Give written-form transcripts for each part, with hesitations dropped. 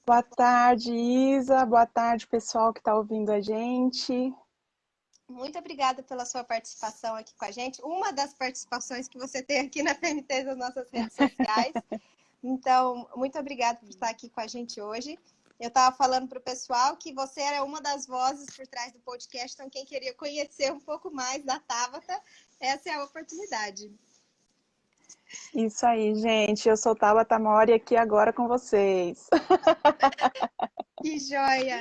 Boa tarde, Isa. Boa tarde, pessoal que está ouvindo a gente. Muito obrigada pela sua participação aqui com a gente. Uma das participações que você tem aqui na PMT das nossas redes sociais. Então, muito obrigada por estar aqui com a gente hoje. Eu estava falando para o pessoal que você era uma das vozes por trás do podcast, então quem queria conhecer um pouco mais da Tabata, essa é a oportunidade. Isso aí, gente. Eu sou Tabata Mori aqui agora com vocês. Que joia!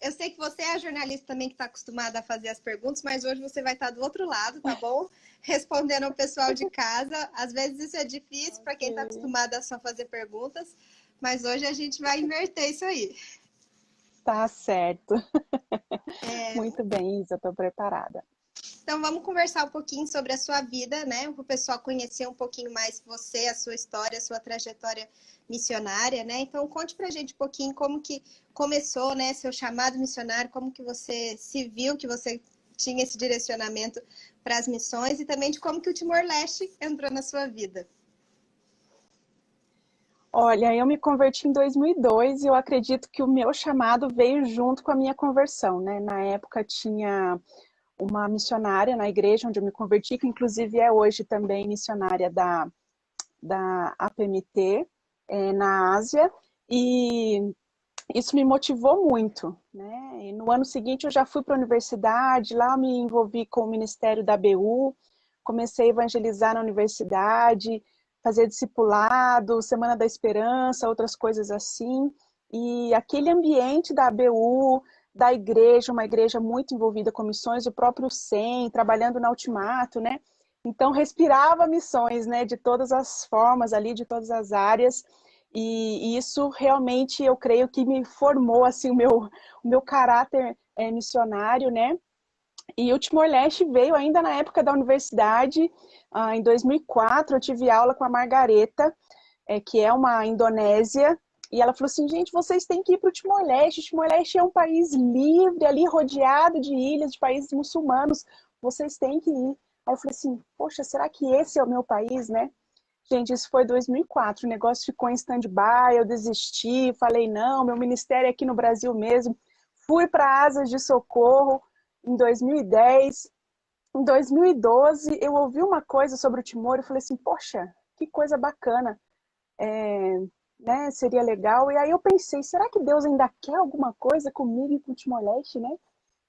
Eu sei que você é a jornalista também que está acostumada a fazer as perguntas, mas hoje você vai estar do outro lado, tá bom? Respondendo ao pessoal de casa. Às vezes isso é difícil para quem está acostumado a só fazer perguntas, mas hoje a gente vai inverter isso aí. Tá certo. Muito bem, Isa, estou preparada. Então vamos conversar um pouquinho sobre a sua vida, né? Para o pessoal conhecer um pouquinho mais você, a sua história, a sua trajetória missionária, né? Então conte pra gente um pouquinho como que começou, né, seu chamado missionário, como que você se viu que você tinha esse direcionamento para as missões e também de como que o Timor-Leste entrou na sua vida. Olha, eu me converti em 2002 e eu acredito que o meu chamado veio junto com a minha conversão, né? Na época tinha uma missionária na igreja onde eu me converti, que inclusive é hoje também missionária da APMT, na Ásia, e isso me motivou muito, né? E no ano seguinte eu já fui para a universidade, lá me envolvi com o Ministério da ABU, comecei a evangelizar na universidade, fazer discipulado, Semana da Esperança, outras coisas assim. E aquele ambiente da ABU, da igreja, uma igreja muito envolvida com missões, o próprio SEM, trabalhando na Ultimato, né? Então respirava missões, né? De todas as formas ali, de todas as áreas. E isso realmente eu creio que me formou assim o meu caráter missionário, né? E o Timor-Leste veio ainda na época da universidade, em 2004 eu tive aula com a Margareta, que é uma indonésia, e ela falou assim, gente, vocês têm que ir para o Timor-Leste. O Timor-Leste é um país livre, ali rodeado de ilhas, de países muçulmanos, vocês têm que ir. Aí eu falei assim, poxa, será que esse é o meu país, né? Gente, isso foi 2004, o negócio ficou em stand-by, eu desisti, falei, não, meu ministério é aqui no Brasil mesmo. Fui para Asas de Socorro em 2010. Em 2012, eu ouvi uma coisa sobre o Timor e falei assim, poxa, que coisa bacana, né? Seria legal. E aí eu pensei, será que Deus ainda quer alguma coisa comigo e com o Timor-Leste, né?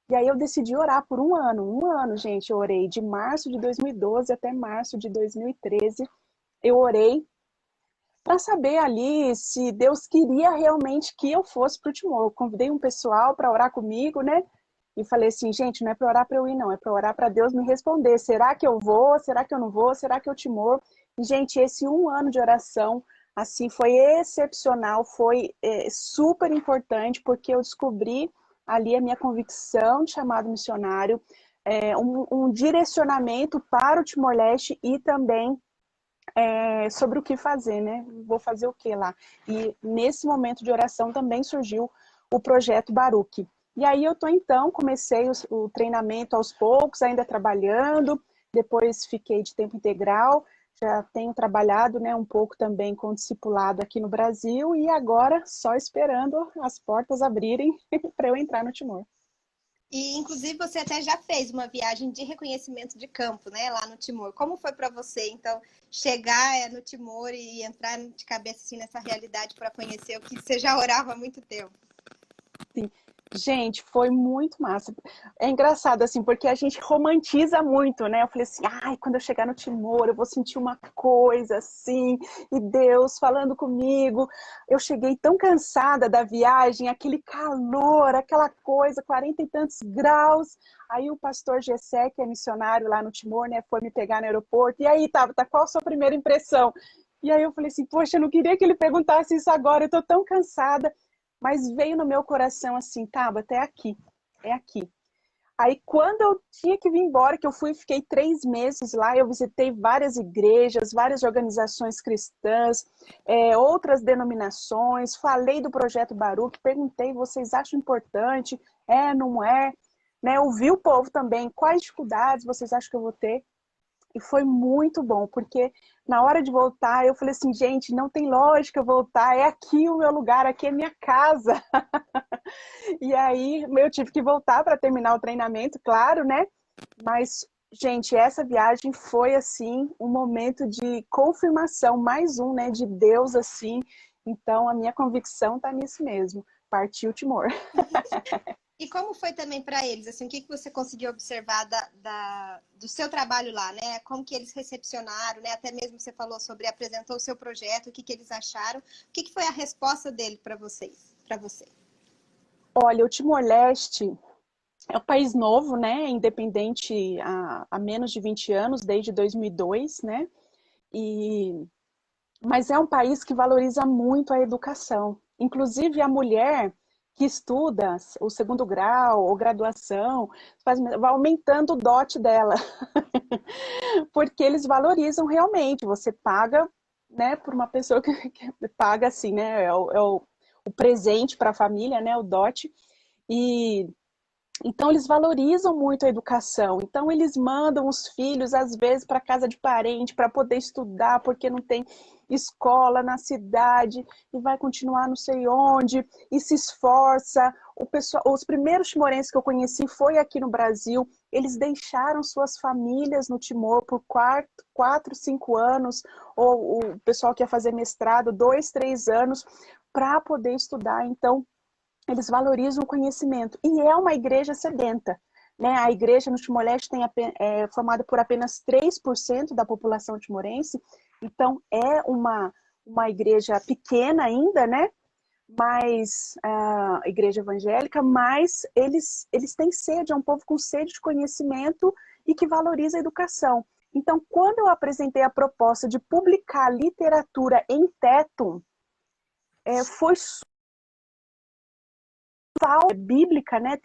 E aí eu decidi orar por um ano, gente, eu orei de março de 2012 até março de 2013. Eu orei para saber ali se Deus queria realmente que eu fosse para o Timor. Eu convidei um pessoal para orar comigo, né? E falei assim, gente, não é para orar para eu ir, não, é para orar para Deus me responder. Será que eu vou? Será que eu não vou? Será que eu Timor? E, gente, esse um ano de oração, assim, foi excepcional, foi super importante, porque eu descobri ali a minha convicção de chamado missionário, um direcionamento para o Timor-Leste e também sobre o que fazer, né? Vou fazer o que lá? E nesse momento de oração também surgiu o projeto Baruch. E aí eu tô então, comecei o treinamento aos poucos, ainda trabalhando, depois fiquei de tempo integral, já tenho trabalhado, né, um pouco também com discipulado aqui no Brasil e agora só esperando as portas abrirem para eu entrar no Timor. E, inclusive, você até já fez uma viagem de reconhecimento de campo, né, lá no Timor. Como foi para você, então, chegar no Timor e entrar de cabeça assim, nessa realidade para conhecer o que você já orava há muito tempo? Sim. Gente, foi muito massa. É engraçado, assim, porque a gente romantiza muito, né? Eu falei assim, ai, quando eu chegar no Timor, eu vou sentir uma coisa assim, e Deus falando comigo. Eu cheguei tão cansada da viagem, aquele calor, aquela coisa, 40 e tantos graus. Aí o pastor Gessé, que é missionário lá no Timor, né, foi me pegar no aeroporto. E aí, Tabata, qual a sua primeira impressão? E aí eu falei assim, poxa, eu não queria que ele perguntasse isso agora, eu tô tão cansada. Mas veio no meu coração assim, Tabata, é aqui, é aqui. Aí quando eu tinha que vir embora, que eu fui, fiquei 3 meses lá, eu visitei várias igrejas, várias organizações cristãs, outras denominações, falei do projeto Baruch, perguntei, vocês acham importante? É, não é? Né? Ouvi o povo também, quais dificuldades vocês acham que eu vou ter? E foi muito bom, porque na hora de voltar, eu falei assim, gente, não tem lógica eu voltar, é aqui o meu lugar, aqui é minha casa. E aí eu tive que voltar para terminar o treinamento, claro, né? Mas, gente, essa viagem foi, assim, um momento de confirmação, mais um, né, de Deus, assim. Então, a minha convicção tá nisso mesmo. Partiu Timor. E como foi também para eles? Assim, o que que você conseguiu observar do seu trabalho lá, né? Como que eles recepcionaram, né? Até mesmo você falou sobre, apresentou o seu projeto, o que que eles acharam? O que que foi a resposta dele para vocês, para você? Olha, o Timor-Leste é um país novo, né? Independente há menos de 20 anos, desde 2002, né? E, mas é um país que valoriza muito a educação. Inclusive, a mulher que estuda o segundo grau ou graduação, vai aumentando o dote dela, porque eles valorizam realmente. Você paga, né, por uma pessoa que paga assim, né? O presente para a família, né? O dote. E então, eles valorizam muito a educação. Então, eles mandam os filhos, às vezes, para casa de parente para poder estudar, porque não tem escola na cidade e vai continuar não sei onde, e se esforça. Os primeiros timorenses que eu conheci foi aqui no Brasil. Eles deixaram suas famílias no Timor por 4, 5 anos, ou o pessoal que ia fazer mestrado, 2, 3 anos, para poder estudar. Então, eles valorizam o conhecimento. E é uma igreja sedenta. Né? A igreja no Timor-Leste é formada por apenas 3% da população timorense, então é uma igreja pequena ainda, né? Mas a igreja evangélica, mas eles têm sede, é um povo com sede de conhecimento e que valoriza a educação. Então, quando eu apresentei a proposta de publicar literatura em Tetum, foi bíblica, né?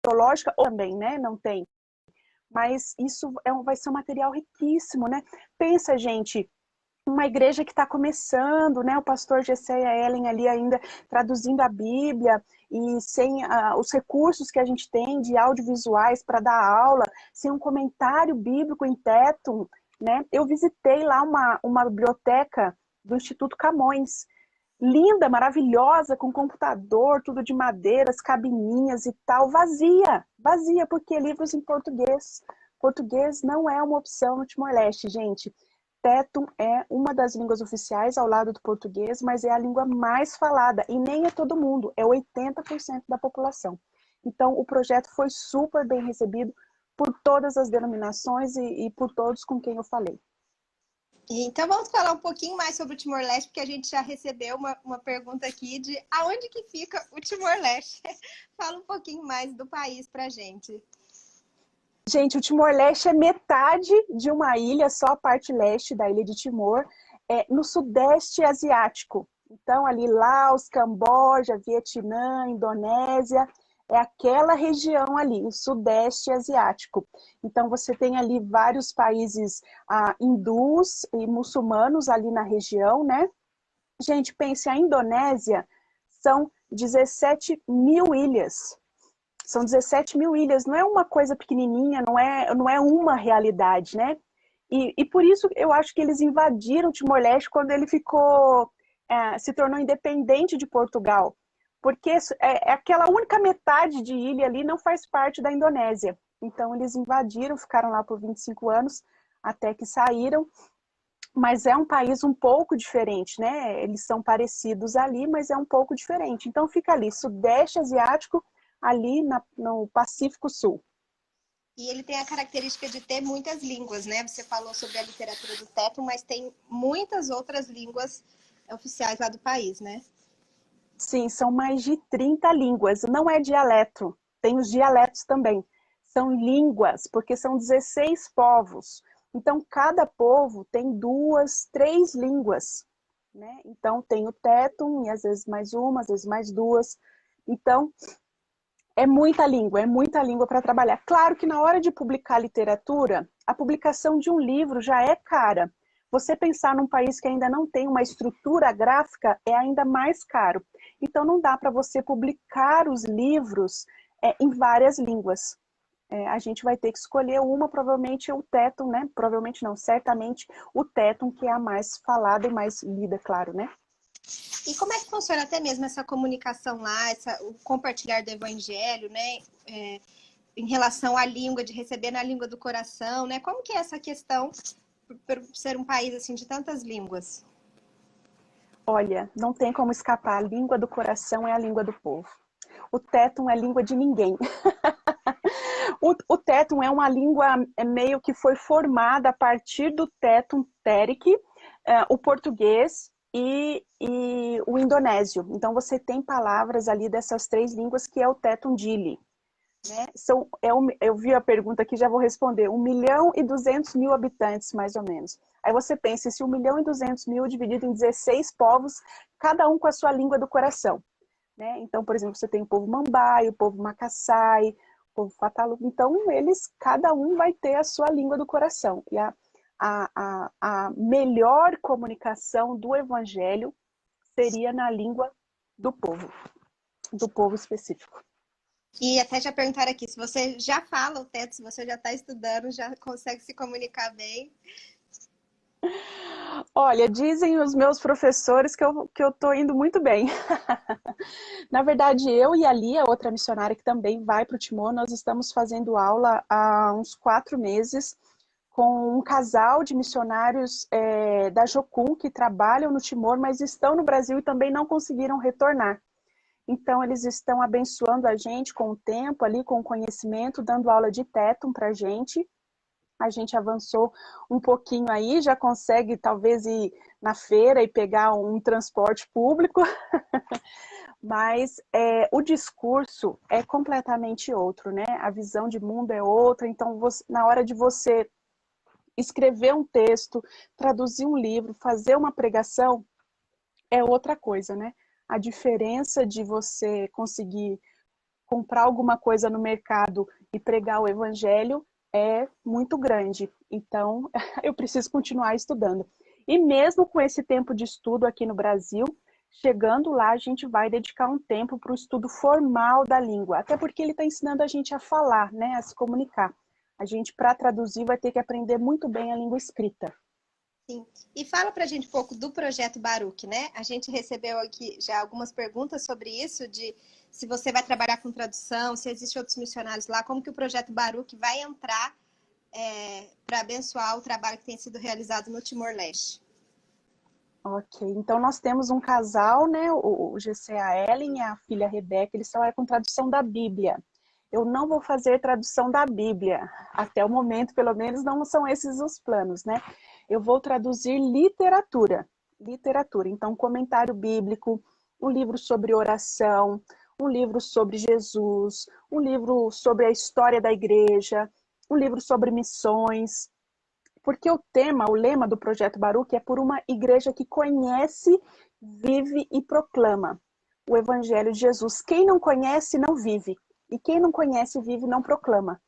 Teológica também, né? Não tem. Mas isso vai ser um material riquíssimo, né? Pensa, gente, uma igreja que está começando, né? O pastor Gessé e a Ellen ali ainda traduzindo a Bíblia e sem os recursos que a gente tem de audiovisuais para dar aula, sem um comentário bíblico em teto, né? Eu visitei lá uma biblioteca do Instituto Camões, linda, maravilhosa, com computador, tudo de madeira, as cabininhas e tal, vazia, vazia, porque livros em português. Português não é uma opção no Timor-Leste, gente. Tetum é uma das línguas oficiais ao lado do português, mas é a língua mais falada, e nem é todo mundo, é 80% da população. Então, o projeto foi super bem recebido por todas as denominações e por todos com quem eu falei. Então vamos falar um pouquinho mais sobre o Timor-Leste, porque a gente já recebeu uma pergunta aqui de aonde que fica o Timor-Leste. Fala um pouquinho mais do país pra gente. Gente, o Timor-Leste é metade de uma ilha, só a parte leste da ilha de Timor, no sudeste asiático. Então, ali Laos, Camboja, Vietnã, Indonésia, é aquela região ali, o sudeste asiático. Então, você tem ali vários países hindus e muçulmanos ali na região, né? Gente, pense, a Indonésia são 17 mil ilhas. São 17 mil ilhas, não é uma coisa pequenininha, não é uma realidade, né? E por isso eu acho que eles invadiram o Timor-Leste quando ele se tornou independente de Portugal. Porque aquela única metade de ilha ali não faz parte da Indonésia. Então eles invadiram, ficaram lá por 25 anos, até que saíram. Mas é um país um pouco diferente, né? Eles são parecidos ali, mas é um pouco diferente. Então fica ali, Sudeste Asiático, ali no Pacífico Sul. E ele tem a característica de ter muitas línguas, né? Você falou sobre a literatura do teto, mas tem muitas outras línguas oficiais lá do país, né? Sim, são mais de 30 línguas. Não é dialeto, tem os dialetos também. São línguas, porque são 16 povos. Então, cada povo tem 2, 3 línguas. Né? Então, tem o tetum, e às vezes mais uma, às vezes mais duas. Então, é muita língua para trabalhar. Claro que na hora de publicar literatura, a publicação de um livro já é cara. Você pensar num país que ainda não tem uma estrutura gráfica é ainda mais caro. Então não dá para você publicar os livros em várias línguas. a gente vai ter que escolher uma, provavelmente o tétum, né? Provavelmente não, certamente o tétum, que é a mais falada e mais lida, claro, né? E como é que funciona até mesmo essa comunicação lá, o compartilhar do evangelho, né? Em relação à língua, de receber na língua do coração, né? Como que é essa questão por ser um país assim de tantas línguas? Olha, não tem como escapar, a língua do coração é a língua do povo. O tétum é a língua de ninguém. O tétum é uma língua meio que foi formada a partir do tétum téric, o português e o indonésio. Então você tem palavras ali dessas três línguas que é o tétum dili. Né? Eu vi a pergunta aqui, já vou responder. 1.200.000 habitantes, mais ou menos. Aí você pensa, se 1.200.000 dividido em 16 povos, cada um com a sua língua do coração. Né? Então, por exemplo, você tem o povo Mambai, o povo Macassai, o povo Fatalu. Então, cada um vai ter a sua língua do coração. E a melhor comunicação do evangelho seria na língua do povo específico. E até já perguntaram aqui, se você já fala o teto, se você já está estudando, já consegue se comunicar bem? Olha, dizem os meus professores que eu estou indo muito bem. Na verdade, eu e a Lia, outra missionária que também vai para o Timor, nós estamos fazendo aula há uns 4 meses com um casal de missionários da Jocum que trabalham no Timor, mas estão no Brasil e também não conseguiram retornar. Então, eles estão abençoando a gente com o tempo ali, com o conhecimento, dando aula de tétum para a gente. A gente avançou um pouquinho aí, já consegue talvez ir na feira e pegar um transporte público, mas o discurso é completamente outro, né? A visão de mundo é outra, então na hora de você escrever um texto, traduzir um livro, fazer uma pregação, é outra coisa, né? A diferença de você conseguir comprar alguma coisa no mercado e pregar o evangelho é muito grande. Então, eu preciso continuar estudando. E mesmo com esse tempo de estudo aqui no Brasil, chegando lá, a gente vai dedicar um tempo para o estudo formal da língua. Até porque ele está ensinando a gente a falar, né, a se comunicar. A gente, para traduzir, vai ter que aprender muito bem a língua escrita. Sim. E fala pra gente um pouco do projeto Baruch, né? A gente recebeu aqui já algumas perguntas sobre isso, de se você vai trabalhar com tradução, se existem outros missionários lá, como que o projeto Baruch vai entrar para abençoar o trabalho que tem sido realizado no Timor-Leste. Ok, então nós temos um casal, né, o GCA Ellen e a filha Rebeca, eles trabalham com tradução da Bíblia. Eu não vou fazer tradução da Bíblia, até o momento, pelo menos, não são esses os planos, né? Eu vou traduzir literatura. Então, comentário bíblico, um livro sobre oração, um livro sobre Jesus, um livro sobre a história da igreja, um livro sobre missões. Porque o lema do Projeto Baruch é por uma igreja que conhece, vive e proclama o Evangelho de Jesus. Quem não conhece, não vive. E quem não conhece, vive, não proclama.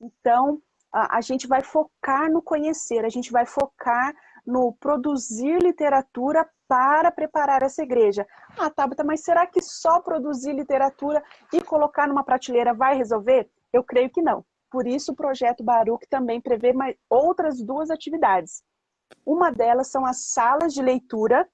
Então, a gente vai focar no conhecer, a gente vai focar no produzir literatura para preparar essa igreja. Ah, Tabata, mas será que só produzir literatura e colocar numa prateleira vai resolver? Eu creio que não. Por isso, o Projeto Baruch também prevê outras 2 atividades. Uma delas são as salas de leitura,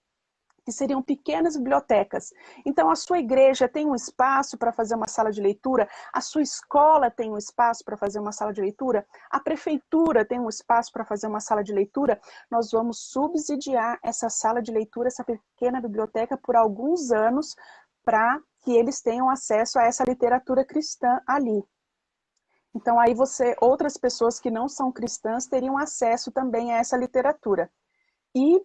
que seriam pequenas bibliotecas. Então, a sua igreja tem um espaço para fazer uma sala de leitura, a sua escola tem um espaço para fazer uma sala de leitura, a prefeitura tem um espaço para fazer uma sala de leitura. Nós vamos subsidiar essa sala de leitura, essa pequena biblioteca, por alguns anos, para que eles tenham acesso a essa literatura cristã ali. Então, aí outras pessoas que não são cristãs teriam acesso também a essa literatura. E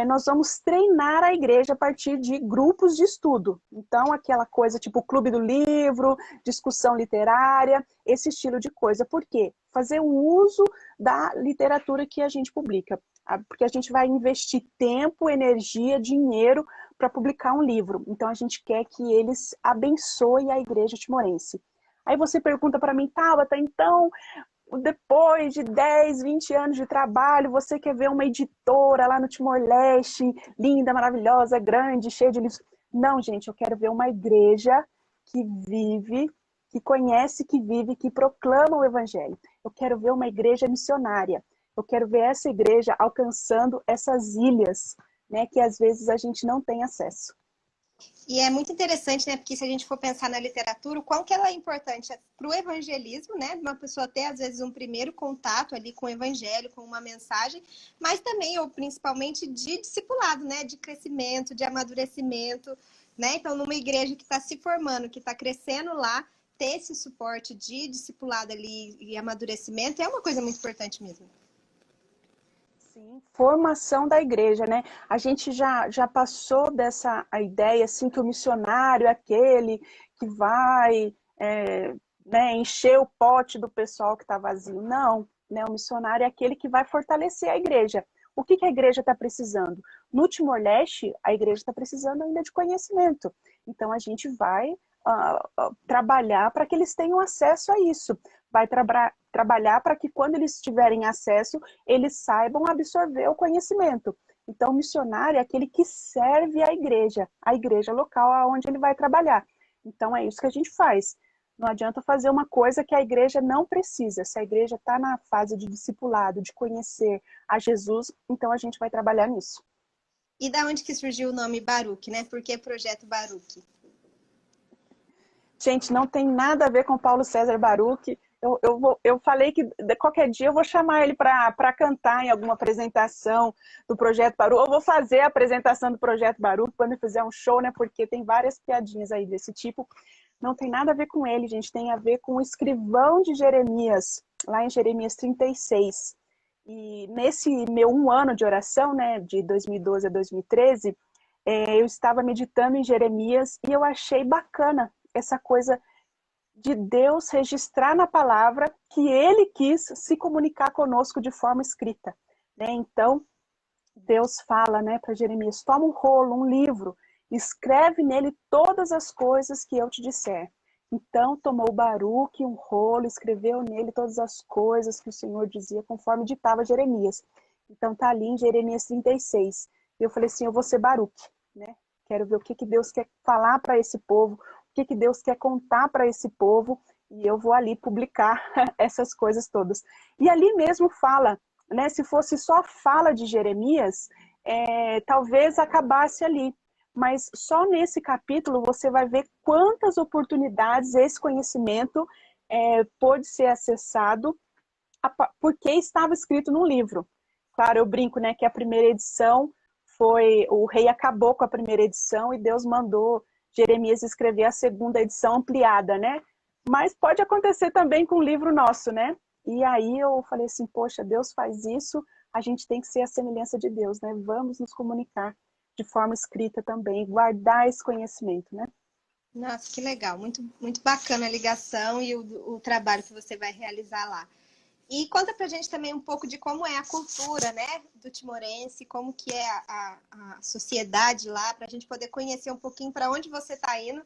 nós vamos treinar a igreja a partir de grupos de estudo. Então, aquela coisa tipo clube do livro, discussão literária, esse estilo de coisa. Por quê? Fazer o uso da literatura que a gente publica. Porque a gente vai investir tempo, energia, dinheiro para publicar um livro. Então, a gente quer que eles abençoem a igreja timorense. Aí você pergunta para mim, Tabata, então, depois de 10, 20 anos de trabalho, você quer ver uma editora lá no Timor-Leste, linda, maravilhosa, grande, cheia de livros? Não, gente, eu quero ver uma igreja que vive que conhece, que vive, que proclama o evangelho. Eu quero ver uma igreja missionária. Eu quero ver essa igreja alcançando essas ilhas, né, que às vezes a gente não tem acesso. E é muito interessante, né? Porque se a gente for pensar na literatura, o quão que ela é importante para o evangelismo, né? Uma pessoa ter, às vezes, um primeiro contato ali com o evangelho, com uma mensagem, mas também, ou principalmente, de discipulado, né? De crescimento, de amadurecimento, né? Então, numa igreja que está se formando, que está crescendo lá, ter esse suporte de discipulado ali e amadurecimento é uma coisa muito importante mesmo. Sim, formação da igreja, né? A gente já passou dessa a ideia assim que o missionário é aquele que vai né, encher o pote do pessoal que está vazio. Não, né? O missionário é aquele que vai fortalecer a igreja. O que a igreja está precisando? No Timor-Leste, a igreja está precisando ainda de conhecimento. Então a gente vai trabalhar para que eles tenham acesso a isso. Vai trabalhar para que quando eles tiverem acesso, eles saibam absorver o conhecimento. Então, o missionário é aquele que serve a igreja local onde ele vai trabalhar. Então, é isso que a gente faz. Não adianta fazer uma coisa que a igreja não precisa. Se a igreja está na fase de discipulado, de conhecer a Jesus, então a gente vai trabalhar nisso. E da onde que surgiu o nome Baruch, né? Por que Projeto Baruch? Gente, não tem nada a ver com Paulo César Baruch. Eu falei que qualquer dia eu vou chamar ele para cantar em alguma apresentação do Projeto Baruch. Ou vou fazer a apresentação do Projeto Baruch quando fizer um show, né? Porque tem várias piadinhas aí desse tipo. Não tem nada a ver com ele, gente. Tem a ver com o escrivão de Jeremias, lá em Jeremias 36. E nesse meu 1 ano de oração, né, de 2012 a 2013, eu estava meditando em Jeremias e eu achei bacana essa coisa de Deus registrar na palavra que ele quis se comunicar conosco de forma escrita, né? Então, Deus fala, né, para Jeremias, toma um rolo, um livro, escreve nele todas as coisas que eu te disser. Então, tomou Baruque um rolo, escreveu nele todas as coisas que o Senhor dizia, conforme ditava Jeremias. Então, tá ali em Jeremias 36. E eu falei assim, eu vou ser Baruque, né? Quero ver o que Deus quer falar para esse povo, o que Deus quer contar para esse povo, e eu vou ali publicar essas coisas todas. E ali mesmo fala, né, se fosse só fala de Jeremias, talvez acabasse ali. Mas só nesse capítulo você vai ver quantas oportunidades esse conhecimento pôde ser acessado porque estava escrito no livro. Claro, eu brinco, né, que a primeira edição o rei acabou com a primeira edição e Deus mandou Jeremias escrever a segunda edição ampliada, né? Mas pode acontecer também com o livro nosso, né? E aí eu falei assim, poxa, Deus faz isso, a gente tem que ser a semelhança de Deus, né? Vamos nos comunicar de forma escrita também, guardar esse conhecimento, né? Nossa, que legal, muito, muito bacana a ligação e o trabalho que você vai realizar lá. E conta pra gente também um pouco de como é a cultura, né, do timorense, como que é a sociedade lá, para a gente poder conhecer um pouquinho para onde você está indo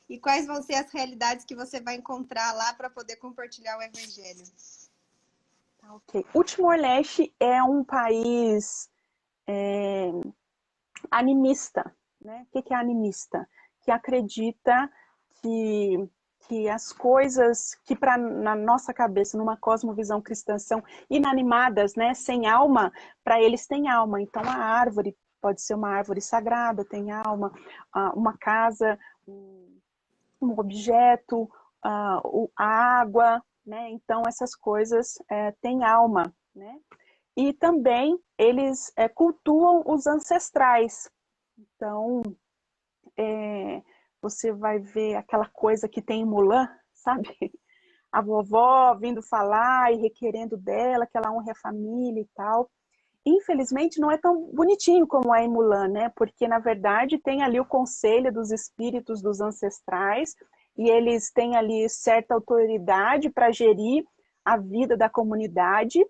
e quais vão ser as realidades que você vai encontrar lá para poder compartilhar o evangelho. Ok. O Timor-Leste é um país animista, né? O que é animista? Que acredita que as coisas que na nossa cabeça, numa cosmovisão cristã, são inanimadas, né? Sem alma, para eles tem alma. Então a árvore pode ser uma árvore sagrada, tem alma, uma casa, um objeto, a água, né? Então essas coisas têm alma, né? E também eles cultuam os ancestrais. Então, você vai ver aquela coisa que tem em Mulan, sabe? A vovó vindo falar e requerendo dela que ela honre a família e tal. Infelizmente, não é tão bonitinho como é em Mulan, né? Porque, na verdade, tem ali o conselho dos espíritos dos ancestrais e eles têm ali certa autoridade para gerir a vida da comunidade.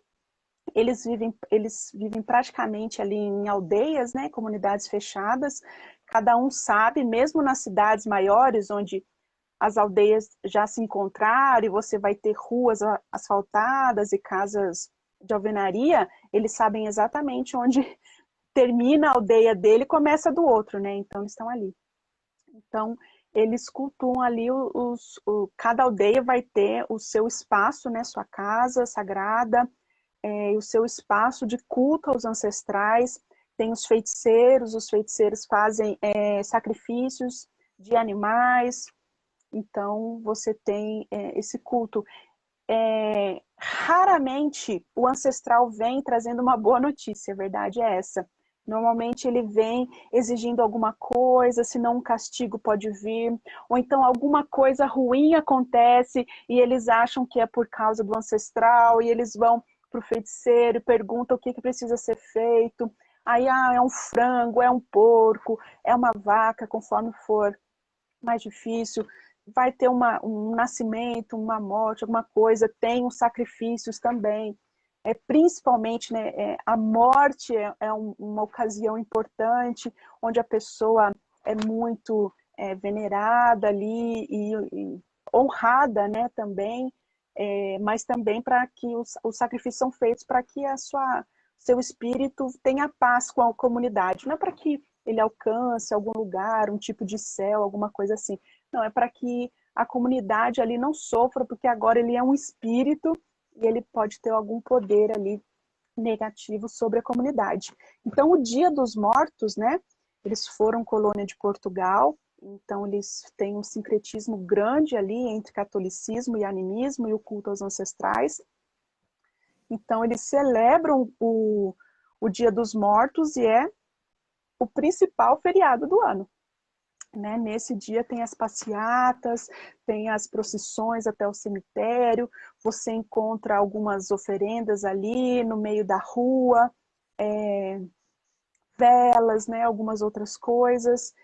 Eles vivem praticamente ali em aldeias, né, comunidades fechadas. Cada um sabe, mesmo nas cidades maiores, onde as aldeias já se encontraram e você vai ter ruas asfaltadas e casas de alvenaria, eles sabem exatamente onde termina a aldeia dele e começa a do outro, né? Então, eles estão ali. Então, eles cultuam ali, cada aldeia vai ter o seu espaço, né, sua casa sagrada, e o seu espaço de culto aos ancestrais. Tem os feiticeiros fazem sacrifícios de animais, então você tem esse culto. Raramente o ancestral vem trazendo uma boa notícia, a verdade é essa. Normalmente ele vem exigindo alguma coisa, senão um castigo pode vir, ou então alguma coisa ruim acontece e eles acham que é por causa do ancestral e eles vão para o feiticeiro e perguntam o que precisa ser feito. Aí é um frango, é um porco, é uma vaca, conforme for mais difícil, vai ter um nascimento, uma morte, alguma coisa, tem os sacrifícios também. Principalmente, né, a morte uma ocasião importante, onde a pessoa é muito venerada ali e honrada, né, também, mas também para que os sacrifícios são feitos para que seu espírito tenha paz com a comunidade, não é para que ele alcance algum lugar, um tipo de céu, alguma coisa assim. Não, é para que a comunidade ali não sofra, porque agora ele é um espírito e ele pode ter algum poder ali negativo sobre a comunidade. Então, o Dia dos Mortos, né? Eles foram colônia de Portugal, então eles têm um sincretismo grande ali entre catolicismo e animismo e o culto aos ancestrais. Então, eles celebram o Dia dos Mortos e é o principal feriado do ano. Né? Nesse dia tem as passeatas, tem as procissões até o cemitério, você encontra algumas oferendas ali no meio da rua, velas, né? Algumas outras coisas,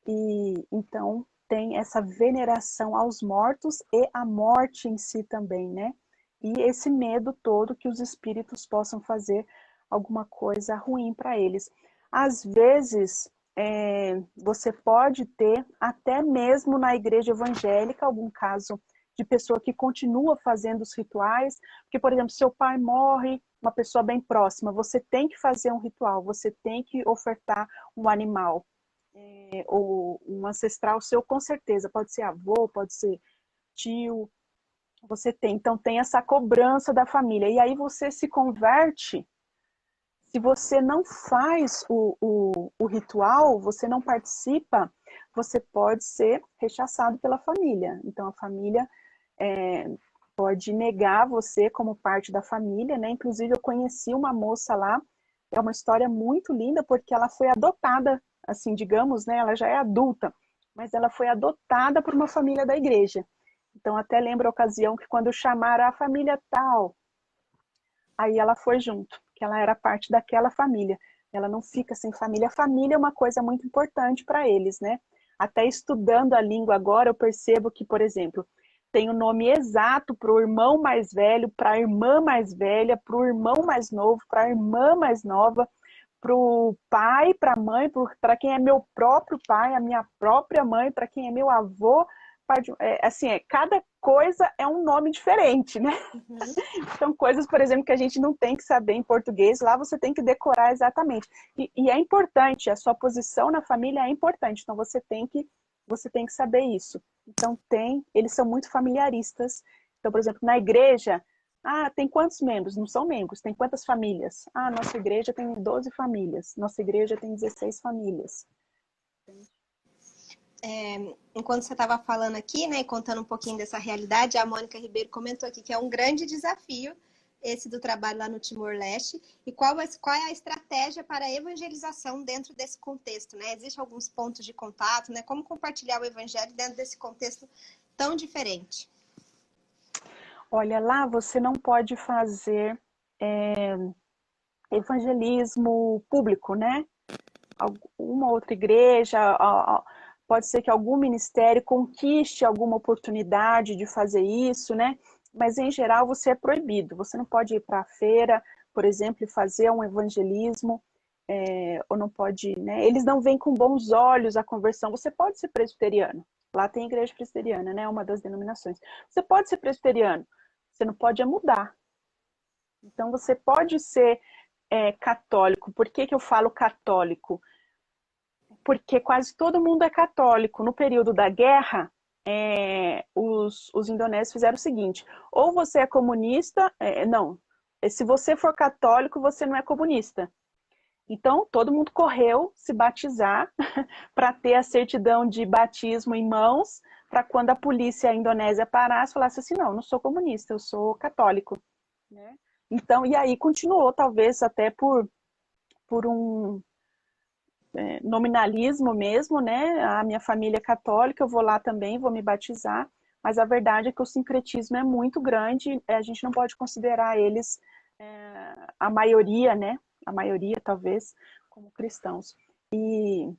e então tem essa veneração aos mortos e à morte em si também, né? E esse medo todo que os espíritos possam fazer alguma coisa ruim para eles. Às vezes, você pode ter, até mesmo na igreja evangélica, algum caso de pessoa que continua fazendo os rituais, porque, por exemplo, seu pai morre, uma pessoa bem próxima, você tem que fazer um ritual, você tem que ofertar um animal, ou um ancestral seu, com certeza, pode ser avô, pode ser tio, você tem, então tem essa cobrança da família, e aí você se converte. Se você não faz o ritual, você não participa, você pode ser rechaçado pela família. Então, a família pode negar você como parte da família, né? Inclusive, eu conheci uma moça lá, é uma história muito linda, porque ela foi adotada, assim, digamos, né? Ela já é adulta, mas ela foi adotada por uma família da igreja. Então, até lembro a ocasião que quando chamaram a família tal, aí ela foi junto, que ela era parte daquela família. Ela não fica sem família. A família é uma coisa muito importante para eles, né? Até estudando a língua agora, eu percebo que, por exemplo, tem o nome exato para o irmão mais velho, para a irmã mais velha, para o irmão mais novo, para a irmã mais nova, para o pai, para a mãe, para quem é meu próprio pai, a minha própria mãe, para quem é meu avô. Cada coisa é um nome diferente, né? Uhum. São coisas, por exemplo, que a gente não tem que saber em português, lá você tem que decorar exatamente. E é importante, a sua posição na família é importante, então você tem que saber isso. Então eles são muito familiaristas. Então, por exemplo, na igreja, tem quantos membros? Não são membros, tem quantas famílias? Nossa igreja tem 12 famílias, nossa igreja tem 16 famílias. Enquanto você estava falando aqui, né, contando um pouquinho dessa realidade, a Mônica Ribeiro comentou aqui que é um grande desafio esse do trabalho lá no Timor-Leste. E qual é a estratégia para a evangelização dentro desse contexto, né? Existem alguns pontos de contato, né? Como compartilhar o evangelho dentro desse contexto tão diferente? Olha, lá você não pode fazer evangelismo público, né? Uma outra igreja, pode ser que algum ministério conquiste alguma oportunidade de fazer isso, né? Mas em geral você é proibido. Você não pode ir para a feira, por exemplo, e fazer um evangelismo, ou não pode, né? Eles não veem com bons olhos a conversão. Você pode ser presbiteriano. Lá tem igreja presbiteriana, né? Uma das denominações. Você pode ser presbiteriano. Você não pode mudar. Então você pode ser católico. Por que eu falo católico? porque quase todo mundo é católico. No período da guerra, os indonésios fizeram o seguinte: ou você é comunista, não, se você for católico, você não é comunista. Então, todo mundo correu se batizar para ter a certidão de batismo em mãos, para quando a polícia indonésia parasse, falasse assim: não, não sou comunista, eu sou católico. Né? Então, e aí continuou, talvez até por um nominalismo mesmo, né? A minha família é católica, eu vou lá também, vou me batizar, mas a verdade é que o sincretismo é muito grande, a gente não pode considerar eles a maioria, né? A maioria, talvez, como cristãos. E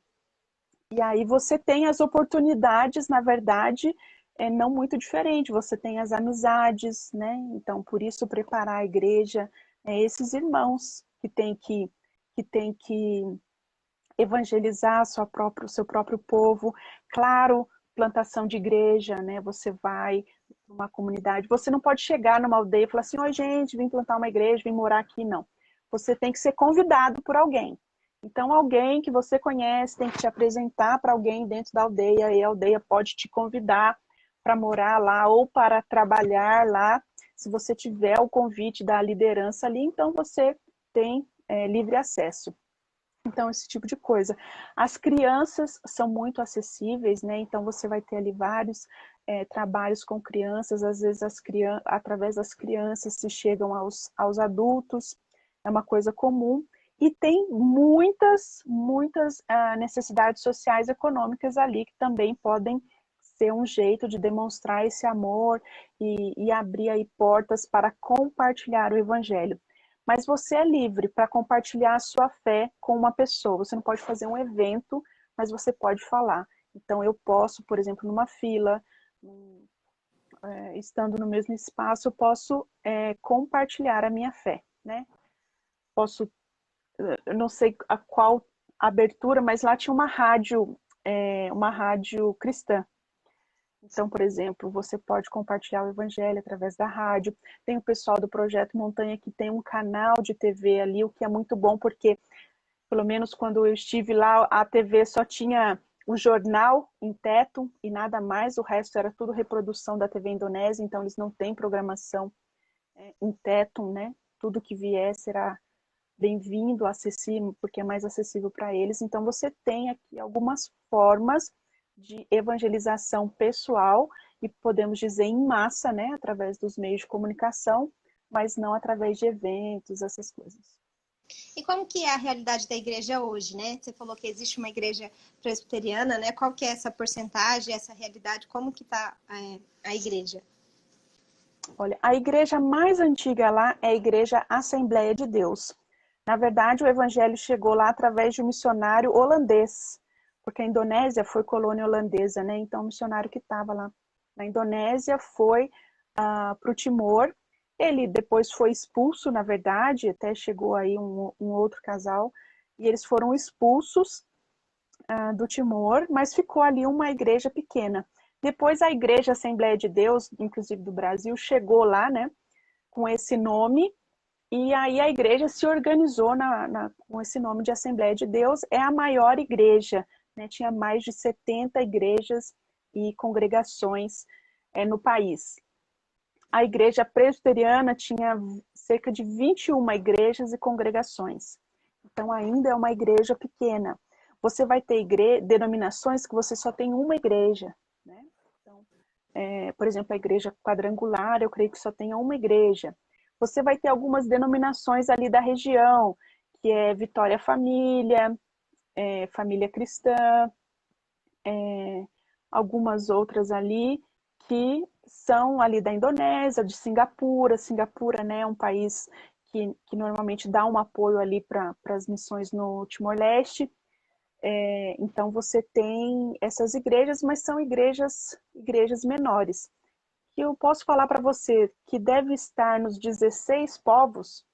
aí você tem as oportunidades, na verdade, não muito diferente. Você tem as amizades, né? Então, por isso, preparar a igreja, esses irmãos que tem que evangelizar o seu próprio povo. Claro, plantação de igreja, né? Você vai para uma comunidade. Você não pode chegar numa aldeia e falar assim: oi, gente, vim plantar uma igreja, vim morar aqui. Não. Você tem que ser convidado por alguém. Então, alguém que você conhece tem que te apresentar para alguém dentro da aldeia, e a aldeia pode te convidar para morar lá ou para trabalhar lá. Se você tiver o convite da liderança ali, então você tem livre acesso. Então, esse tipo de coisa. As crianças são muito acessíveis, né? Então, você vai ter ali vários trabalhos com crianças. Às vezes, através das crianças se chegam aos adultos. É uma coisa comum. E tem muitas necessidades sociais e econômicas ali que também podem ser um jeito de demonstrar esse amor e abrir aí portas para compartilhar o evangelho. Mas você é livre para compartilhar a sua fé com uma pessoa. Você não pode fazer um evento, mas você pode falar. Então, eu posso, por exemplo, numa fila, estando no mesmo espaço, eu posso compartilhar a minha fé, né? Posso, eu não sei a qual abertura, mas lá tinha uma rádio cristã. Então, por exemplo, você pode compartilhar o evangelho através da rádio. Tem o pessoal do Projeto Montanha que tem um canal de TV ali, o que é muito bom, porque, pelo menos quando eu estive lá, a TV só tinha o jornal em teto e nada mais, o resto era tudo reprodução da TV indonésia, então eles não têm programação em teto, né? Tudo que vier será bem-vindo, acessível, porque é mais acessível para eles. Então, você tem aqui algumas formas de evangelização pessoal e podemos dizer em massa, né, através dos meios de comunicação, mas não através de eventos, essas coisas. E como que é a realidade da igreja hoje, né? Você falou que existe uma igreja presbiteriana, né? Qual que é essa porcentagem, essa realidade? Como que está a igreja? Olha, a igreja mais antiga lá é a Igreja Assembleia de Deus. Na verdade, o evangelho chegou lá através de um missionário holandês, porque a Indonésia foi colônia holandesa, né? Então, o missionário que estava lá na Indonésia foi para o Timor. Ele depois foi expulso, na verdade, até chegou aí um outro casal, e eles foram expulsos do Timor, mas ficou ali uma igreja pequena. Depois a Igreja Assembleia de Deus, inclusive do Brasil, chegou lá, né, com esse nome, e aí a igreja se organizou com esse nome de Assembleia de Deus. É a maior igreja, né? Tinha mais de 70 igrejas e congregações no país. A igreja presbiteriana tinha cerca de 21 igrejas e congregações. Então ainda é uma igreja pequena. Você vai ter denominações que você só tem uma igreja, né? Então, por exemplo, a igreja quadrangular, eu creio que só tenha uma igreja. Você vai ter algumas denominações ali da região, que é Vitória Família, Família Cristã, algumas outras ali que são ali da Indonésia, de Singapura. Singapura, né, é um país que normalmente dá um apoio ali para as missões no Timor-Leste. Então você tem essas igrejas, mas são igrejas menores. Que eu posso falar para você que deve estar nos 16 povos,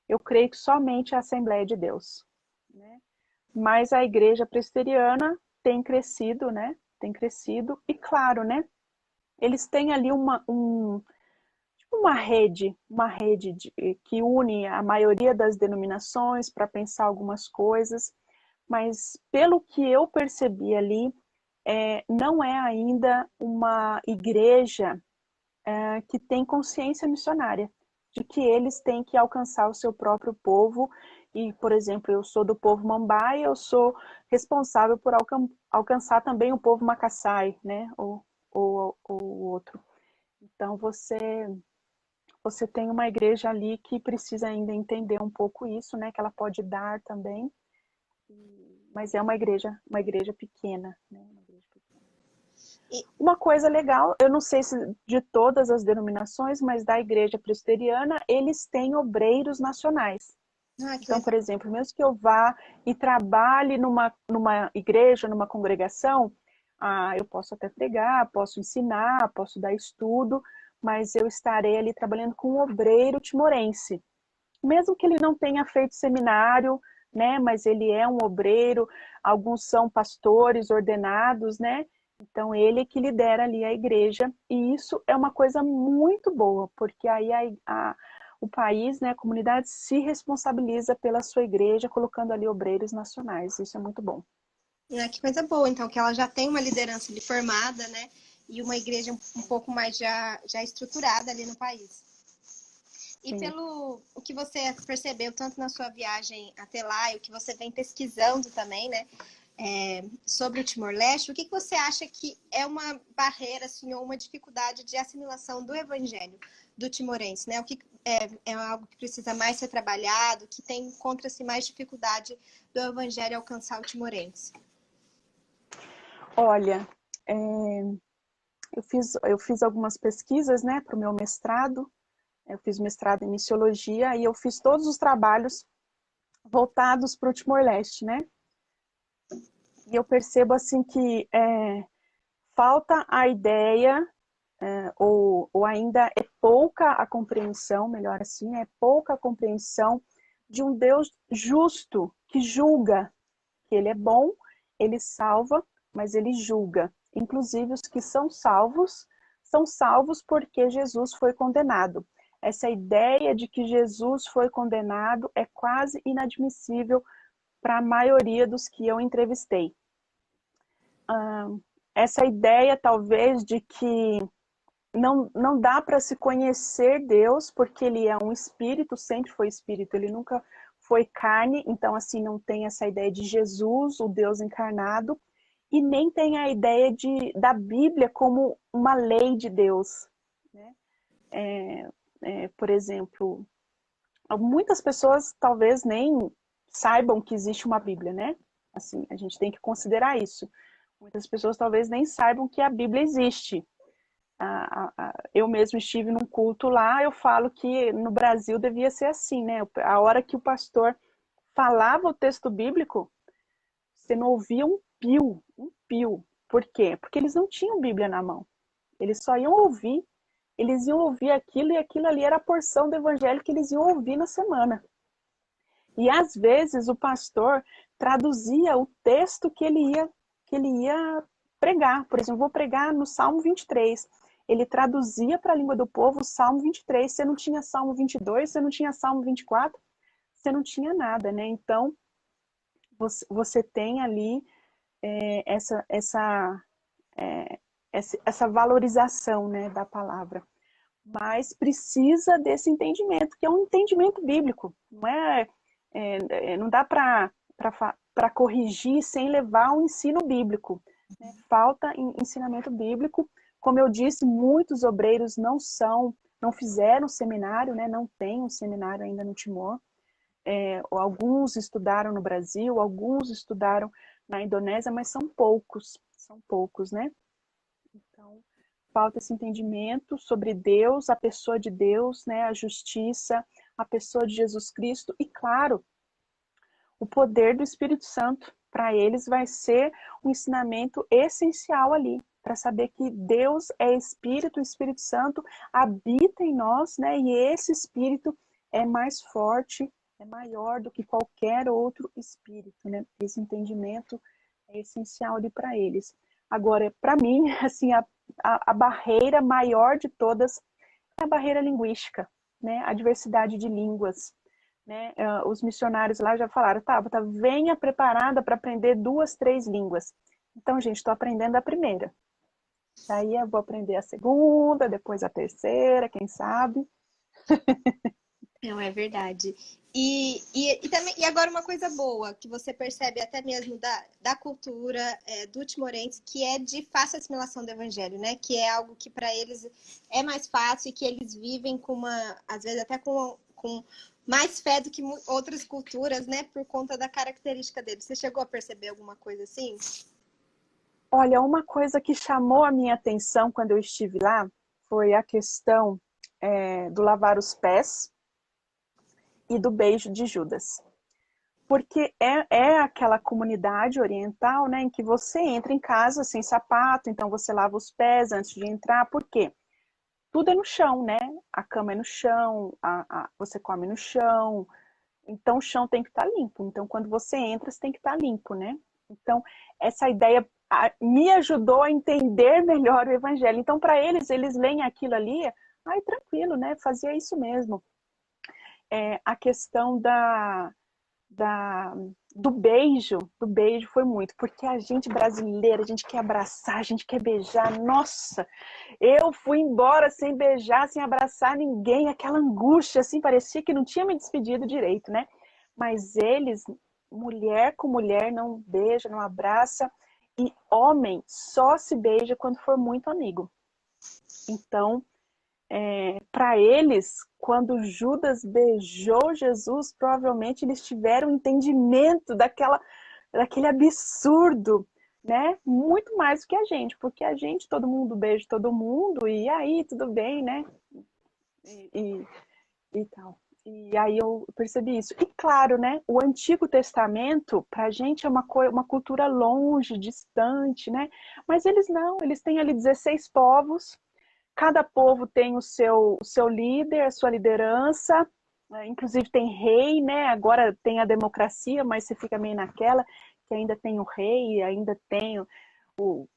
eu creio que somente a Assembleia de Deus, né? Mas a igreja presbiteriana tem crescido, né? Tem crescido, e claro, né? Eles têm ali uma rede que une a maioria das denominações para pensar algumas coisas, mas pelo que eu percebi ali, não é ainda uma igreja que tem consciência missionária, de que eles têm que alcançar o seu próprio povo. E, por exemplo, eu sou do povo Mambai, eu sou responsável por alcançar também o povo Macassai, né? Ou o outro. Então, você tem uma igreja ali que precisa ainda entender um pouco isso, né? Que ela pode dar também, mas é uma igreja pequena, né? Uma igreja pequena. Uma coisa legal, eu não sei se de todas as denominações, mas da igreja presbiteriana, eles têm obreiros nacionais. Então, por exemplo, mesmo que eu vá e trabalhe numa igreja, numa congregação, eu posso até pregar, posso ensinar, posso dar estudo, mas eu estarei ali trabalhando com um obreiro timorense. Mesmo que ele não tenha feito seminário, né, mas ele é um obreiro, alguns são pastores ordenados, né? Então, ele que lidera ali a igreja, e isso é uma coisa muito boa, porque aí o país, né, a comunidade se responsabiliza pela sua igreja, colocando ali obreiros nacionais. Isso é muito bom. Que coisa boa, então, que ela já tem uma liderança ali formada, né? E uma igreja um pouco mais já estruturada ali no país. E Sim. Pelo o que você percebeu, tanto na sua viagem até lá, e o que você vem pesquisando também, né? Sobre o Timor-Leste, o que você acha que é uma barreira, assim, ou uma dificuldade de assimilação do evangelho do timorense, né? O que é algo que precisa mais ser trabalhado, que encontra-se mais dificuldade do evangelho alcançar o timorense? Olha, eu fiz algumas pesquisas, né, para o meu mestrado. Eu fiz mestrado em missiologia e eu fiz todos os trabalhos voltados para o Timor-Leste, né? E eu percebo assim que falta a ideia, ou ainda é pouca a compreensão, melhor assim, é pouca a compreensão de um Deus justo que julga, que ele é bom, ele salva, mas ele julga. Inclusive os que são salvos porque Jesus foi condenado. Essa ideia de que Jesus foi condenado é quase inadmissível para a maioria dos que eu entrevistei. Essa ideia, talvez, de que não dá para se conhecer Deus, porque ele é um espírito, sempre foi espírito, ele nunca foi carne, então assim, não tem essa ideia de Jesus, o Deus encarnado, e nem tem a ideia da Bíblia como uma lei de Deus, né? Por exemplo, muitas pessoas talvez nem saibam que existe uma Bíblia, né? Assim, a gente tem que considerar isso. Muitas pessoas talvez nem saibam que a Bíblia existe. Eu mesmo estive num culto lá, eu falo que no Brasil devia ser assim, né? A hora que o pastor falava o texto bíblico, você não ouvia um pio, um pio. Por quê? Porque eles não tinham Bíblia na mão. Eles só iam ouvir, eles iam ouvir aquilo e aquilo ali era a porção do evangelho que eles iam ouvir na semana. E às vezes o pastor traduzia o texto que ele ia pregar. Por exemplo, vou pregar no Salmo 23. Ele traduzia para a língua do povo o Salmo 23. Você não tinha Salmo 22, você não tinha Salmo 24, você não tinha nada, né? Então, você tem ali essa valorização, né, da palavra. Mas precisa desse entendimento, que é um entendimento bíblico. Não dá para corrigir sem levar um ensino bíblico. Né? Falta ensinamento bíblico. Como eu disse, muitos obreiros não fizeram seminário, né? Não tem um seminário ainda no Timor. Alguns estudaram no Brasil, alguns estudaram na Indonésia, mas são poucos, né? Então, falta esse entendimento sobre Deus, a pessoa de Deus, né? A justiça, a pessoa de Jesus Cristo e, claro, o poder do Espírito Santo. Para eles vai ser um ensinamento essencial ali, para saber que Deus é Espírito, o Espírito Santo habita em nós, né? E esse Espírito é mais forte, é maior do que qualquer outro espírito, né? Esse entendimento é essencial ali para eles. Agora, para mim, assim, a barreira maior de todas é a barreira linguística, né? A diversidade de línguas. né? Os missionários lá já falaram, Tabata, venha preparada para aprender 2, 3 línguas. Então, gente, estou aprendendo a primeira. Daí eu vou aprender a segunda, depois a terceira, quem sabe. Não, é verdade. Também, e agora uma coisa boa, que você percebe até mesmo da cultura do timorense, que é de fácil assimilação do evangelho, né? Que é algo que para eles é mais fácil e que eles vivem com uma, às vezes até com mais fé do que outras culturas, né? Por conta da característica deles. Você chegou a perceber alguma coisa assim? Olha, uma coisa que chamou a minha atenção quando eu estive lá foi a questão do lavar os pés e do beijo de Judas. Porque é aquela comunidade oriental, né, em que você entra em casa sem sapato, então você lava os pés antes de entrar. Por quê? Tudo é no chão, né? A cama é no chão, você come no chão, então o chão tem que estar limpo. Então, quando você entra, você tem que estar limpo, né? Então, essa ideia me ajudou a entender melhor o evangelho. Então, para eles leem aquilo ali, ai, tranquilo, né? Fazia isso mesmo. A questão do beijo foi muito, porque a gente brasileira, a gente quer abraçar, a gente quer beijar. Nossa, eu fui embora sem beijar, sem abraçar ninguém, aquela angústia, assim, parecia que não tinha me despedido direito, né? Mas eles, mulher com mulher, não beija, não abraça, e homem só se beija quando for muito amigo. Então, para eles, quando Judas beijou Jesus, provavelmente eles tiveram entendimento daquele absurdo, né? Muito mais do que a gente, porque a gente, todo mundo beija todo mundo, e aí, tudo bem, né? E, e tal. E aí eu percebi isso. E claro, né? O Antigo Testamento, para a gente, é uma cultura longe, distante, né? Mas eles não, eles têm ali 16 povos, cada povo tem o seu líder, a sua liderança, né? Inclusive tem rei, né? Agora tem a democracia, mas você fica meio naquela que ainda tem o rei, ainda tem o,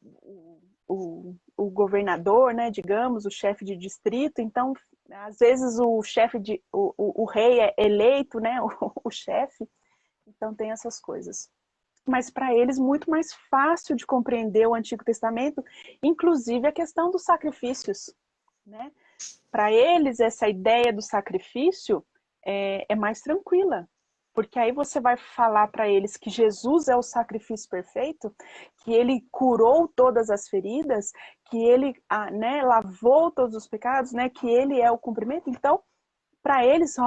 o governador, né? Digamos, o chefe de distrito. Então, às vezes o rei é eleito, né? O chefe. Então tem essas coisas. Mas para eles muito mais fácil de compreender o Antigo Testamento, inclusive a questão dos sacrifícios, né? Para eles, essa ideia do sacrifício é mais tranquila, porque aí você vai falar para eles que Jesus é o sacrifício perfeito, que ele curou todas as feridas, que ele né, lavou todos os pecados, né, que ele é o cumprimento. Então, para eles,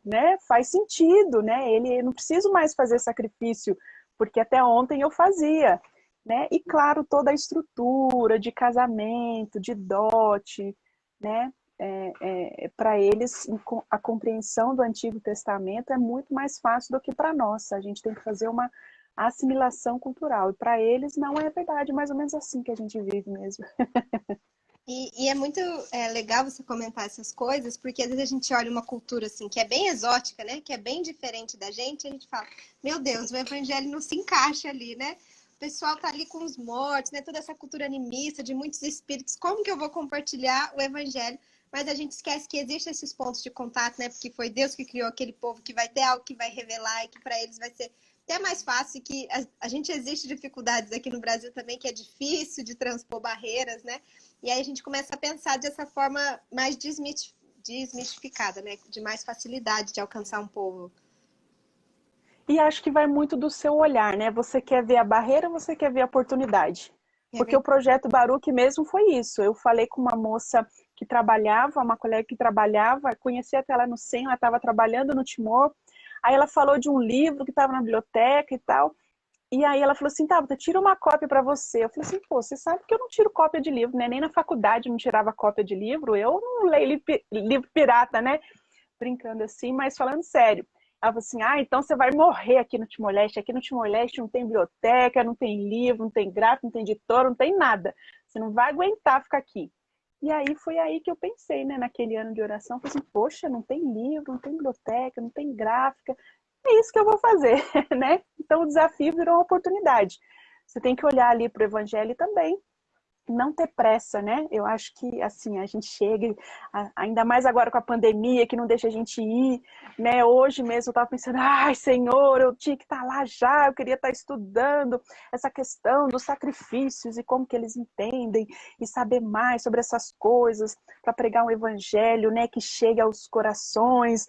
né, faz sentido, né? Ele não preciso mais fazer sacrifício, porque até ontem eu fazia, né? E claro, toda a estrutura de casamento, de dote, né? Para eles, a compreensão do Antigo Testamento é muito mais fácil do que para nós. A gente tem que fazer uma assimilação cultural. E para eles não é verdade, mais ou menos assim que a gente vive mesmo. E é muito legal você comentar essas coisas, porque às vezes a gente olha uma cultura assim que é bem exótica, né? Que é bem diferente da gente, e a gente fala, meu Deus, o evangelho não se encaixa ali, né? O pessoal tá ali com os mortos, né? Toda essa cultura animista de muitos espíritos, como que eu vou compartilhar o evangelho? Mas a gente esquece que existem esses pontos de contato, né? Porque foi Deus que criou aquele povo que vai ter algo que vai revelar e que para eles vai ser até mais fácil, que a gente existe dificuldades aqui no Brasil também, que é difícil de transpor barreiras, né? E aí a gente começa a pensar dessa forma mais desmistificada, né? De mais facilidade de alcançar um povo. E acho que vai muito do seu olhar, né? Você quer ver a barreira ou você quer ver a oportunidade? É Porque o verdade. projeto Baruch mesmo foi isso. Eu falei com uma moça que trabalhava, uma colega que trabalhava, conheci até ela no SEM, ela estava trabalhando no Timor. Aí ela falou de um livro que estava na biblioteca e tal. E aí ela falou assim, Tabata, tira uma cópia para você. Eu falei assim, pô, você sabe que eu não tiro cópia de livro, né? Nem na faculdade eu não tirava cópia de livro. Eu não leio livro pirata, né? Brincando assim, mas falando sério. Ela falou assim, então você vai morrer aqui no Timor-Leste. Aqui no Timor-Leste não tem biblioteca, não tem livro, não tem gráfico, não tem editor, não tem nada. Você não vai aguentar ficar aqui. E aí foi aí que eu pensei, né, naquele ano de oração, falei assim, poxa, não tem livro, não tem biblioteca, não tem gráfica, é isso que eu vou fazer, né? Então o desafio virou uma oportunidade. Você tem que olhar ali para o evangelho também não ter pressa, né? Eu acho que, assim, a gente chega, ainda mais agora com a pandemia, que não deixa a gente ir, né? Hoje mesmo eu tava pensando, ai, Senhor, eu tinha que estar lá já, eu queria estar estudando essa questão dos sacrifícios e como que eles entendem, e saber mais sobre essas coisas, para pregar um evangelho, né, que chegue aos corações.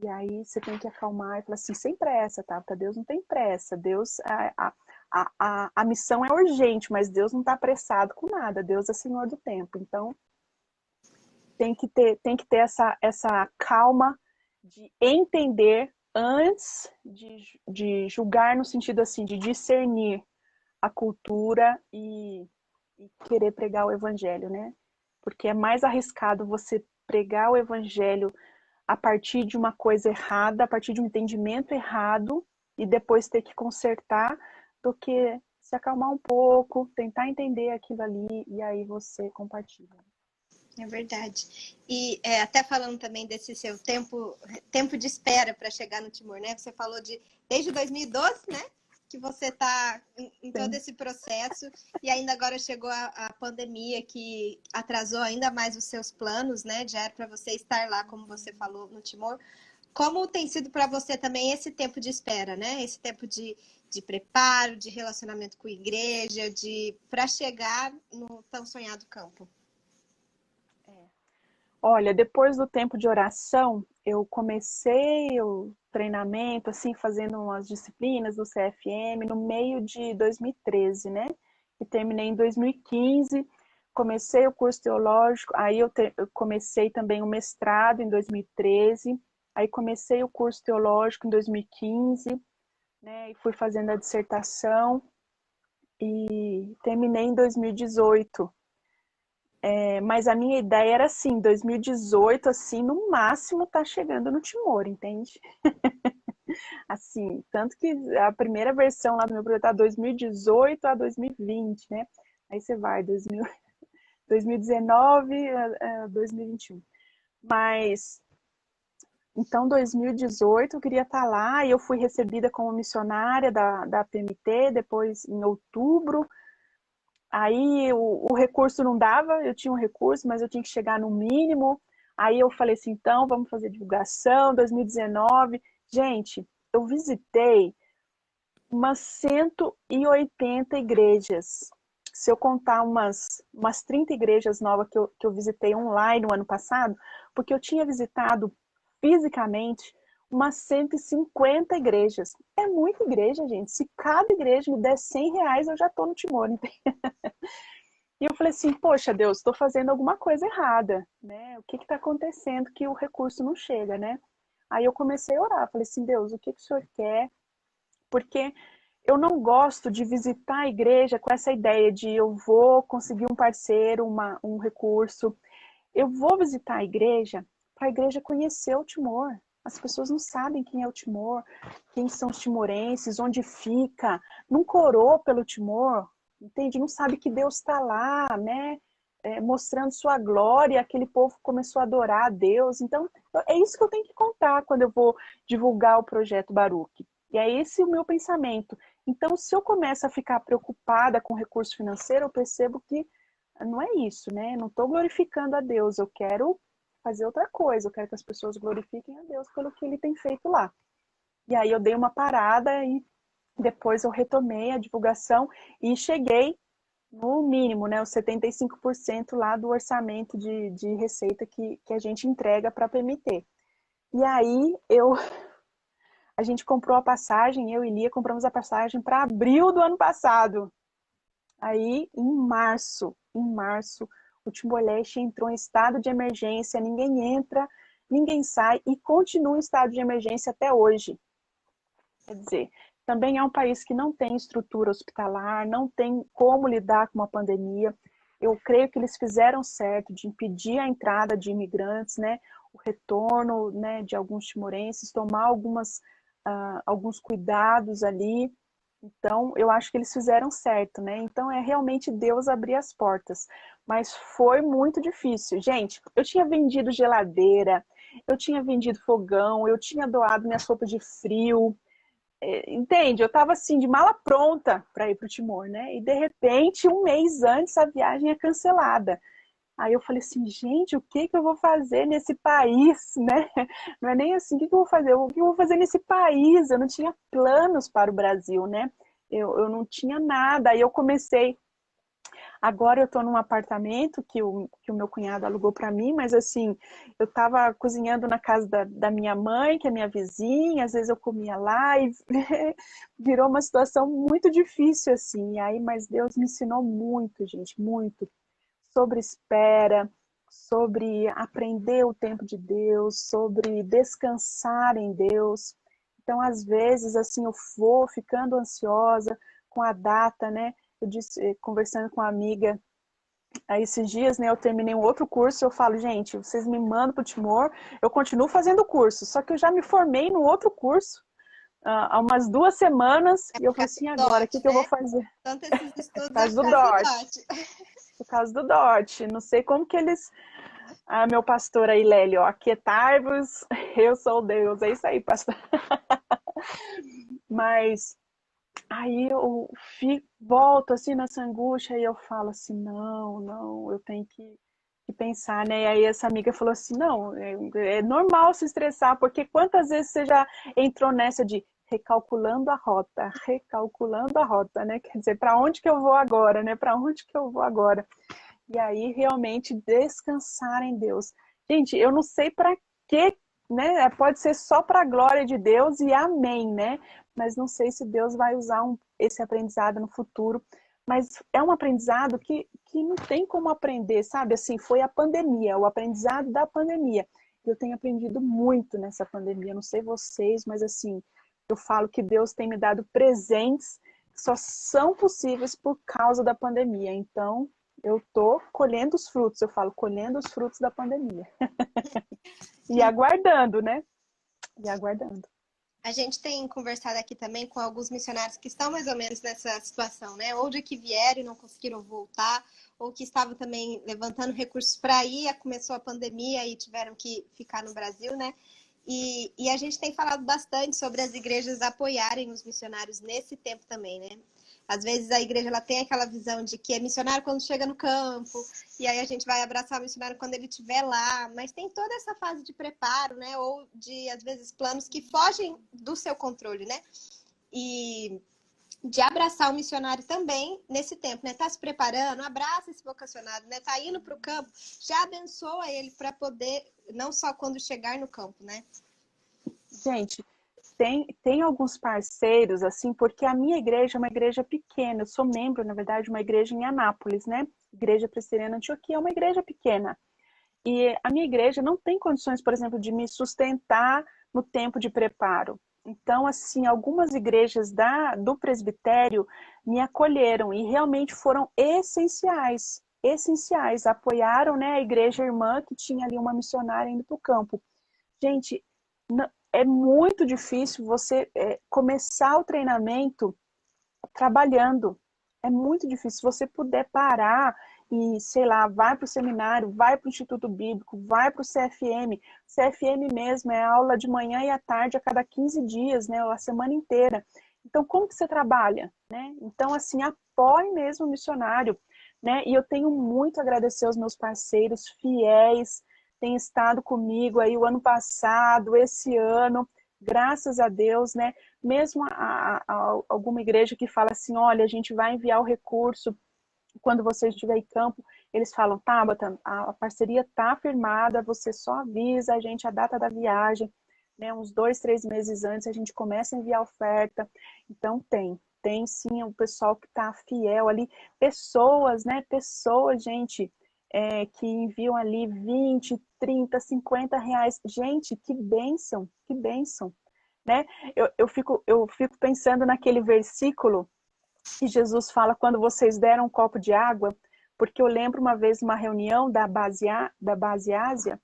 E aí você tem que acalmar e falar assim, sem pressa, tá? Para Deus não tem pressa. Deus, a missão é urgente, mas Deus não está apressado com nada. Deus é Senhor do tempo. Então, tem que ter essa calma de entender antes de julgar, no sentido assim, de discernir a cultura e querer pregar o evangelho, né? Porque é mais arriscado você pregar o evangelho a partir de uma coisa errada, a partir de um entendimento errado, e depois ter que consertar, do que se acalmar um pouco, tentar entender aquilo ali, e aí você compartilha. É verdade. E até falando também desse seu tempo de espera para chegar no Timor, né? Você falou desde 2012, né? Que você está em todo esse processo, e ainda agora chegou a pandemia que atrasou ainda mais os seus planos, né? Já era para você estar lá, como você falou, no Timor. Como tem sido para você também esse tempo de espera, né? Esse tempo de preparo, de relacionamento com a igreja, para chegar no tão sonhado campo? Olha, depois do tempo de oração, eu comecei o treinamento, assim, fazendo umas disciplinas do CFM no meio de 2013, né? E terminei em 2015, comecei o curso teológico, aí eu comecei também o mestrado em 2013, aí comecei o curso teológico em 2015, né? E fui fazendo a dissertação e terminei em 2018. Mas a minha ideia era assim, 2018, assim, no máximo tá chegando no Timor, entende? Assim, tanto que a primeira versão lá do meu projeto é 2018 a 2020, né? Aí você vai, 2019 a 2021. Mas, então, 2018 eu queria estar lá e eu fui recebida como missionária da PMT, depois em outubro. Aí o recurso não dava, eu tinha um recurso, mas eu tinha que chegar no mínimo. Aí eu falei assim, então vamos fazer divulgação, 2019. Gente, eu visitei umas 180 igrejas. Se eu contar umas 30 igrejas novas que eu visitei online no ano passado, porque eu tinha visitado fisicamente umas 150 igrejas. É muita igreja, gente. Se cada igreja me der R$ 100, eu já estou no Timor, entendeu? E eu falei assim, poxa, Deus, estou fazendo alguma coisa errada, né? O que está acontecendo que o recurso não chega, né? Aí eu comecei a orar, falei assim, Deus, o que o Senhor quer? Porque eu não gosto de visitar a igreja com essa ideia de eu vou conseguir um parceiro, um recurso. Eu vou visitar a igreja para a igreja conhecer o Timor. As pessoas não sabem quem é o Timor, quem são os timorenses, onde fica, nunca orou pelo Timor, entende? Não sabe que Deus está lá, né? Mostrando sua glória, aquele povo começou a adorar a Deus. Então, é isso que eu tenho que contar quando eu vou divulgar o projeto Baruch. E é esse o meu pensamento. Então, se eu começo a ficar preocupada com recurso financeiro, eu percebo que não é isso, né? Não estou glorificando a Deus, eu quero fazer outra coisa, eu quero que as pessoas glorifiquem a Deus pelo que ele tem feito lá. E aí eu dei uma parada e depois eu retomei a divulgação e cheguei no mínimo, né, os 75% lá do orçamento de receita que a gente entrega para a PMT. E aí a gente comprou a passagem, eu e Lia compramos a passagem para abril do ano passado. Aí, em março, o Timor-Leste entrou em estado de emergência, ninguém entra, ninguém sai e continua em estado de emergência até hoje. Quer dizer, também é um país que não tem estrutura hospitalar, não tem como lidar com uma pandemia. Eu creio que eles fizeram certo de impedir a entrada de imigrantes, né, o retorno, né, de alguns timorenses, tomar alguns cuidados ali. Então, eu acho que eles fizeram certo, né? Então, é realmente Deus abrir as portas. Mas foi muito difícil. Gente, eu tinha vendido geladeira, eu tinha vendido fogão, eu tinha doado minhas roupas de frio. entende? Eu estava assim, de mala pronta para ir para o Timor, né? E de repente, um mês antes, a viagem é cancelada. Aí eu falei assim, gente, o que que eu vou fazer nesse país, né? Não é nem assim, o que que eu vou fazer? O que eu vou fazer nesse país? Eu não tinha planos para o Brasil, né? Eu não tinha nada. Aí eu comecei. Agora eu estou num apartamento que o meu cunhado alugou para mim, mas assim, eu estava cozinhando na casa da minha mãe, que é minha vizinha, às vezes eu comia lá e virou uma situação muito difícil, assim. E aí, mas Deus me ensinou muito, gente, muito sobre espera, sobre aprender o tempo de Deus, sobre descansar em Deus. Então, às vezes, assim, eu vou ficando ansiosa com a data, né? Eu disse, conversando com uma amiga aí esses dias, né? Eu terminei um outro curso, eu falo, gente, vocês me mandam para o Timor, eu continuo fazendo o curso, só que eu já me formei no outro curso há umas 2 semanas, É e eu por falei causa assim, do agora, o que DOT, que eu vou né? fazer? Tanto esses Por estudos é causa por do causa do DOT, DOT. por causa do DOT. Não sei como que eles... Ah, meu pastor aí, Lélio, ó, aquietai-vos, eu sou Deus. É isso aí, pastor. Mas aí eu volto assim nessa angústia e eu falo assim, não, não, eu tenho que pensar, né? E aí essa amiga falou assim, não, é normal se estressar, porque quantas vezes você já entrou nessa de recalculando a rota, né? Quer dizer, para onde que eu vou agora, né? Para onde que eu vou agora? E aí realmente descansar em Deus. Gente, eu não sei para quê, né? Pode ser só para a glória de Deus e amém, né? Mas não sei se Deus vai usar esse aprendizado no futuro. Mas é um aprendizado que não tem como aprender, sabe? Assim, foi a pandemia, o aprendizado da pandemia. Eu tenho aprendido muito nessa pandemia. Não sei vocês, mas assim, eu falo que Deus tem me dado presentes que só são possíveis por causa da pandemia. Então, eu tô colhendo os frutos, eu falo, colhendo os frutos da pandemia. E aguardando, né? E aguardando. A gente tem conversado aqui também com alguns missionários que estão mais ou menos nessa situação, né? Ou de que vieram e não conseguiram voltar, ou que estavam também levantando recursos para ir, começou a pandemia e tiveram que ficar no Brasil, né? E a gente tem falado bastante sobre as igrejas apoiarem os missionários nesse tempo também, né? Às vezes a igreja ela tem aquela visão de que é missionário quando chega no campo, e aí a gente vai abraçar o missionário quando ele estiver lá, mas tem toda essa fase de preparo, né? Ou de, às vezes, planos que fogem do seu controle, né? E de abraçar o missionário também nesse tempo, né? Tá se preparando, abraça esse vocacionado, né? Tá indo para o campo, já abençoa ele para poder, não só quando chegar no campo, né? Gente, tem alguns parceiros, assim, porque a minha igreja é uma igreja pequena. Eu sou membro, na verdade, de uma igreja em Anápolis, né? Igreja Presbiteriana Antioquia é uma igreja pequena. E a minha igreja não tem condições, por exemplo, de me sustentar no tempo de preparo. Então, assim, algumas igrejas do presbitério me acolheram e realmente foram essenciais, essenciais. Apoiaram, né, a igreja irmã que tinha ali uma missionária indo para o campo. Gente, é muito difícil você começar o treinamento trabalhando. É muito difícil. Se você puder parar e, sei lá, vai para o seminário, vai para o Instituto Bíblico, vai para o CFM. CFM mesmo é aula de manhã e à tarde a cada 15 dias, né? A semana inteira. Então, como que você trabalha, né? Então, assim, apoie mesmo o missionário, né? E eu tenho muito a agradecer aos meus parceiros fiéis, têm estado comigo aí o ano passado, esse ano, graças a Deus, né? Mesmo alguma igreja que fala assim, olha, a gente vai enviar o recurso quando você estiver em campo, eles falam, Tabata, a parceria está firmada, você só avisa a gente a data da viagem, né? Uns 2, 3 meses antes a gente começa a enviar oferta. Então tem sim o pessoal que está fiel ali, pessoas, né? Pessoas, gente, que enviam ali 20, 30, 50 reais. Gente, que bênção, que bênção. Né? Eu fico pensando naquele versículo que Jesus fala quando vocês deram um copo de água, porque eu lembro uma vez uma reunião da Base Ásia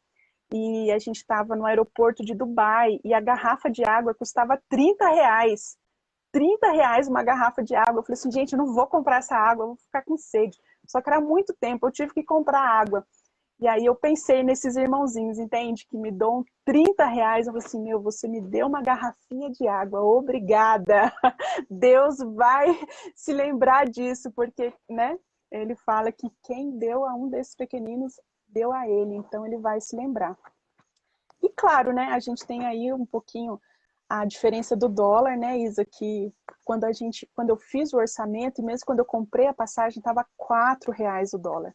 e a gente estava no aeroporto de Dubai e a garrafa de água custava 30 reais. 30 reais uma garrafa de água. Eu falei assim, gente, eu não vou comprar essa água, eu vou ficar com sede. Só que era muito tempo, eu tive que comprar água. E aí eu pensei nesses irmãozinhos, entende? Que me dão R$ 30. Eu falei assim, meu, você me deu uma garrafinha de água, obrigada. Deus vai se lembrar disso, porque, né? Ele fala que quem deu a um desses pequeninos, deu a ele. Então ele vai se lembrar. E claro, né? A gente tem aí um pouquinho a diferença do dólar, né, Isa? Que quando eu fiz o orçamento, e mesmo quando eu comprei a passagem, estava R$ 4 o dólar.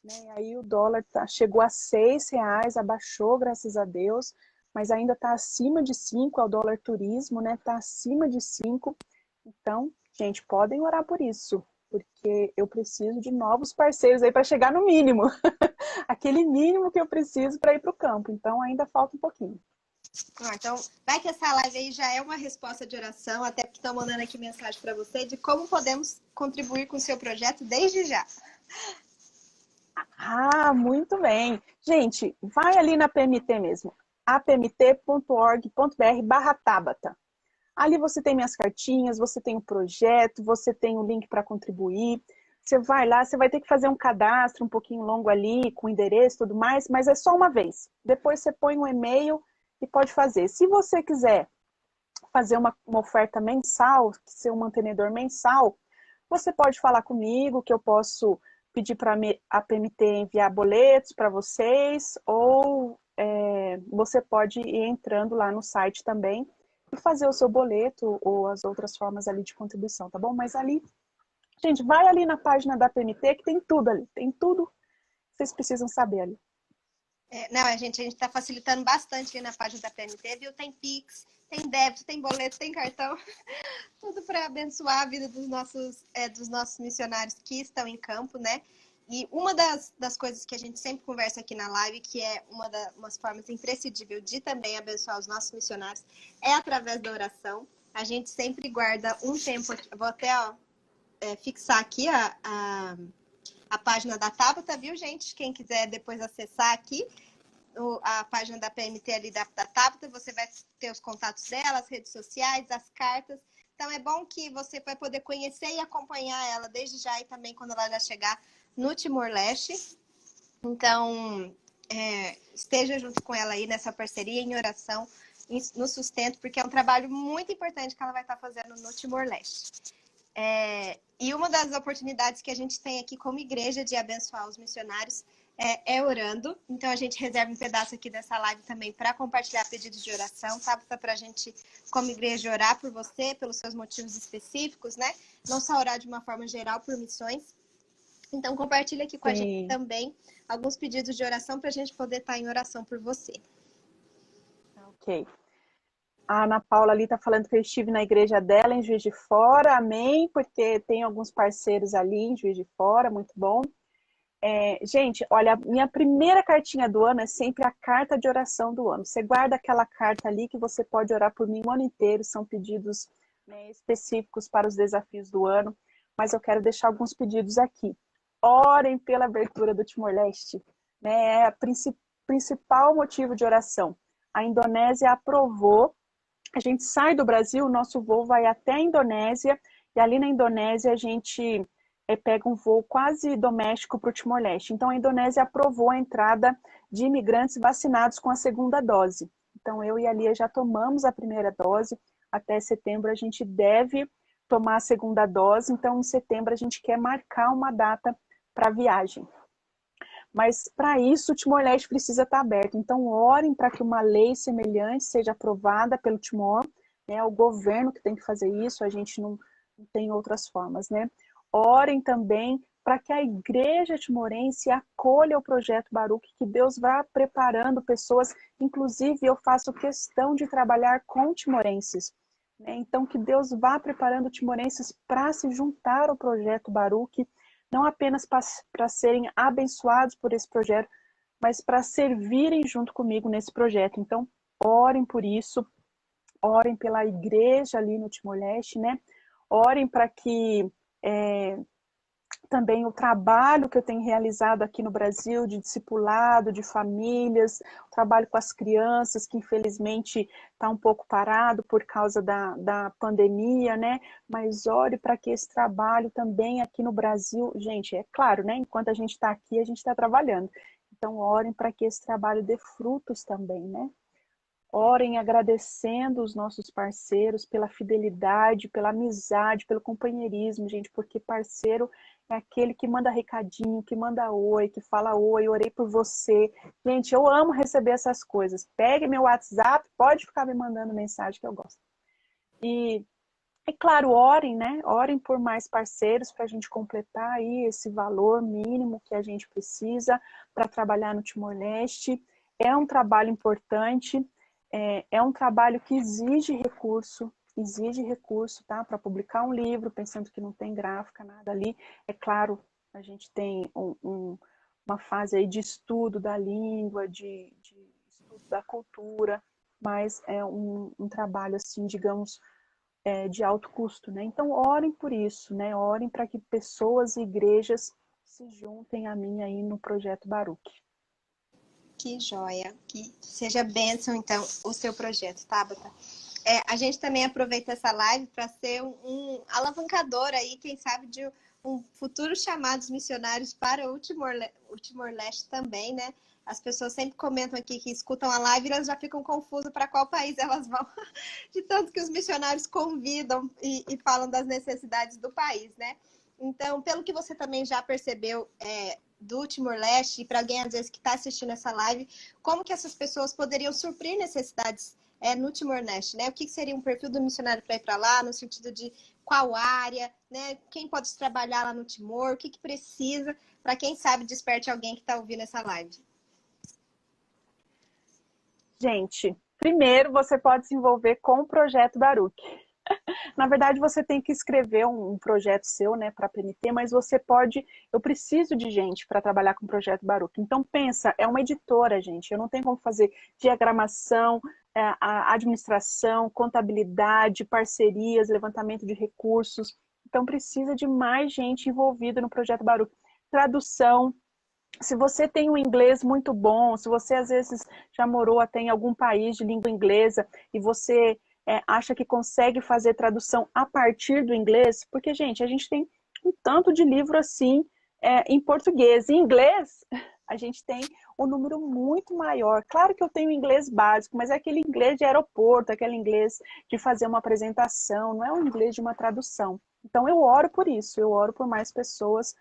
Né? E aí o dólar chegou a R$ 6, abaixou, graças a Deus, mas ainda está acima de 5, é o dólar turismo, né? Está acima de 5. Então, gente, podem orar por isso, porque eu preciso de novos parceiros aí para chegar no mínimo. Aquele mínimo que eu preciso para ir para o campo. Então, ainda falta um pouquinho. Então, vai que essa live aí já é uma resposta de oração, até porque estão mandando aqui mensagem para você de como podemos contribuir com o seu projeto desde já. Ah, muito bem. Gente, vai ali na PMT mesmo, apmt.org.br/Tabata. Ali você tem minhas cartinhas, você tem o projeto, você tem o link para contribuir. Você vai lá, você vai ter que fazer um cadastro um pouquinho longo ali, com endereço e tudo mais, mas é só uma vez. Depois você põe um e-mail e pode fazer. Se você quiser fazer uma oferta mensal, ser um mantenedor mensal, você pode falar comigo que eu posso pedir para a PMT enviar boletos para vocês, ou você pode ir entrando lá no site também e fazer o seu boleto ou as outras formas ali de contribuição, tá bom? Mas ali, gente, vai ali na página da PMT que tem tudo ali, tem tudo que vocês precisam saber ali. Não, a gente está facilitando bastante ali na página da PMT, viu? Tem Pix, tem débito, tem boleto, tem cartão, tudo para abençoar a vida dos nossos missionários que estão em campo, né? E uma das coisas que a gente sempre conversa aqui na live, que é umas formas imprescindíveis de também abençoar os nossos missionários, é através da oração. A gente sempre guarda um tempo, vou até fixar aqui a página da Tabata, viu, gente? Quem quiser depois acessar aqui a página da PMT ali da Tabata, você vai ter os contatos dela, as redes sociais, as cartas. Então é bom que você vai poder conhecer e acompanhar ela desde já e também quando ela já chegar no Timor-Leste. Então, esteja junto com ela aí nessa parceria, em oração, no sustento, porque é um trabalho muito importante que ela vai estar fazendo no Timor-Leste. E uma das oportunidades que a gente tem aqui como igreja de abençoar os missionários é orando. Então a gente reserva um pedaço aqui dessa live também para compartilhar pedidos de oração, tá? Para a gente, como igreja, orar por você, pelos seus motivos específicos, né? Não só orar de uma forma geral por missões. Então compartilha aqui com a gente também alguns pedidos de oração para a gente poder estar em oração por você. Ok. A Ana Paula ali está falando que eu estive na igreja dela em Juiz de Fora, amém, porque tem alguns parceiros ali em Juiz de Fora, muito bom. Gente, olha, minha primeira cartinha do ano é sempre a carta de oração do ano. Você guarda aquela carta ali que você pode orar por mim o ano inteiro, são pedidos, né, específicos para os desafios do ano, mas eu quero deixar alguns pedidos aqui. Orem pela abertura do Timor-Leste, né, é o principal motivo de oração. A Indonésia aprovou, a gente sai do Brasil, o nosso voo vai até a Indonésia, e ali na Indonésia a gente pega um voo quase doméstico para o Timor-Leste. Então, a Indonésia aprovou a entrada de imigrantes vacinados com a segunda dose. Então, eu e a Lia já tomamos a primeira dose. Até setembro, a gente deve tomar a segunda dose. Então, em setembro, a gente quer marcar uma data para a viagem. Mas, para isso, o Timor-Leste precisa estar aberto. Então, orem para que uma lei semelhante seja aprovada pelo Timor. É o governo que tem que fazer isso, a gente não tem outras formas, né? Orem também para que a igreja timorense acolha o projeto Baruch, que Deus vá preparando pessoas, inclusive eu faço questão de trabalhar com timorenses, né? Então que Deus vá preparando timorenses para se juntar ao projeto Baruch, não apenas para serem abençoados por esse projeto, mas para servirem junto comigo nesse projeto. Então orem por isso, orem pela igreja ali no Timor-Leste, né? Orem para que também o trabalho que eu tenho realizado aqui no Brasil de discipulado, de famílias, o trabalho com as crianças, que infelizmente está um pouco parado por causa da pandemia, né? Mas ore para que esse trabalho também aqui no Brasil, gente, é claro, né? Enquanto a gente está aqui, a gente está trabalhando. Então, orem para que esse trabalho dê frutos também, né? Orem agradecendo os nossos parceiros pela fidelidade, pela amizade, pelo companheirismo, gente, porque parceiro é aquele que manda recadinho, que manda oi, que fala oi, orei por você. Gente, eu amo receber essas coisas. Pegue meu WhatsApp, pode ficar me mandando mensagem que eu gosto. E, é claro, orem, né? Orem por mais parceiros para a gente completar aí esse valor mínimo que a gente precisa para trabalhar no Timor-Leste. É um trabalho importante. É um trabalho que exige recurso, tá? Para publicar um livro, pensando que não tem gráfica, nada ali. É claro, a gente tem uma fase aí de estudo da língua, de estudo da cultura, mas é um trabalho, assim, digamos, de alto custo, né? Então, orem por isso, né? Orem para que pessoas e igrejas se juntem a mim aí no Projeto Baruch. Que joia, que seja bênção, então, o seu projeto, Tabata. A gente também aproveita essa live para ser um alavancador aí, quem sabe, de um futuro chamados missionários para o Timor-Leste também, né? As pessoas sempre comentam aqui que escutam a live e elas já ficam confusas para qual país elas vão, de tanto que os missionários convidam e falam das necessidades do país, né? Então, pelo que você também já percebeu do Timor-Leste, e para alguém às vezes que está assistindo essa live, como que essas pessoas poderiam suprir necessidades no Timor-Leste, né? O que seria um perfil do missionário para ir para lá, no sentido de qual área, né? Quem pode trabalhar lá no Timor, o que precisa, para quem sabe desperte alguém que está ouvindo essa live. Gente, primeiro você pode se envolver com o Projeto Baruch. Na verdade, você tem que escrever um projeto seu, né, para a PNT, mas você pode... Eu preciso de gente para trabalhar com o Projeto Baruch. Então, pensa, é uma editora, gente. Eu não tenho como fazer diagramação, a administração, contabilidade, parcerias, levantamento de recursos. Então, precisa de mais gente envolvida no Projeto Baruch. Tradução. Se você tem um inglês muito bom, se você às vezes já morou até em algum país de língua inglesa e você acha que consegue fazer tradução a partir do inglês, porque, gente, a gente tem um tanto de livro assim em português. Em inglês, a gente tem um número muito maior. Claro que eu tenho inglês básico, mas é aquele inglês de aeroporto, aquele inglês de fazer uma apresentação, não é o inglês de uma tradução. Então, eu oro por isso, eu oro por mais pessoas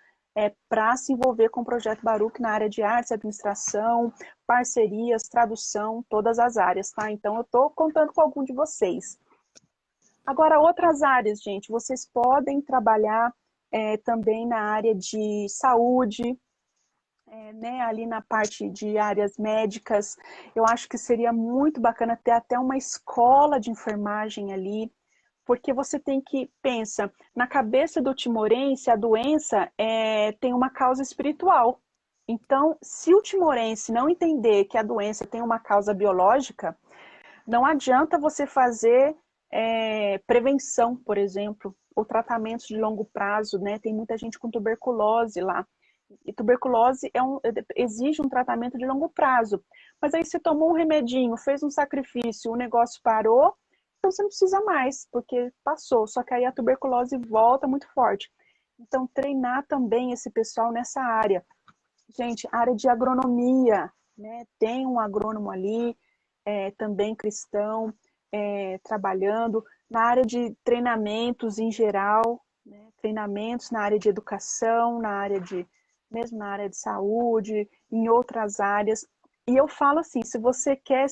para se envolver com o Projeto Baruch na área de artes, administração, parcerias, tradução, todas as áreas, tá? Então, eu estou contando com algum de vocês. Agora, outras áreas, gente, vocês podem trabalhar também na área de saúde, né, ali na parte de áreas médicas. Eu acho que seria muito bacana ter até uma escola de enfermagem ali, porque você tem que, pensa, na cabeça do timorense, a doença tem uma causa espiritual. Então, se o timorense não entender que a doença tem uma causa biológica, não adianta você fazer prevenção, por exemplo, ou tratamentos de longo prazo, né? Tem muita gente com tuberculose lá. E tuberculose exige um tratamento de longo prazo. Mas aí você tomou um remedinho, fez um sacrifício, o negócio parou, então você não precisa mais, porque passou. Só que aí a tuberculose volta muito forte. Então, treinar também esse pessoal nessa área. Gente, área de agronomia, né? Tem um agrônomo ali, também cristão, trabalhando. Na área de treinamentos em geral, né? Treinamentos na área de educação, mesmo na área de saúde, em outras áreas. E eu falo assim, se você quer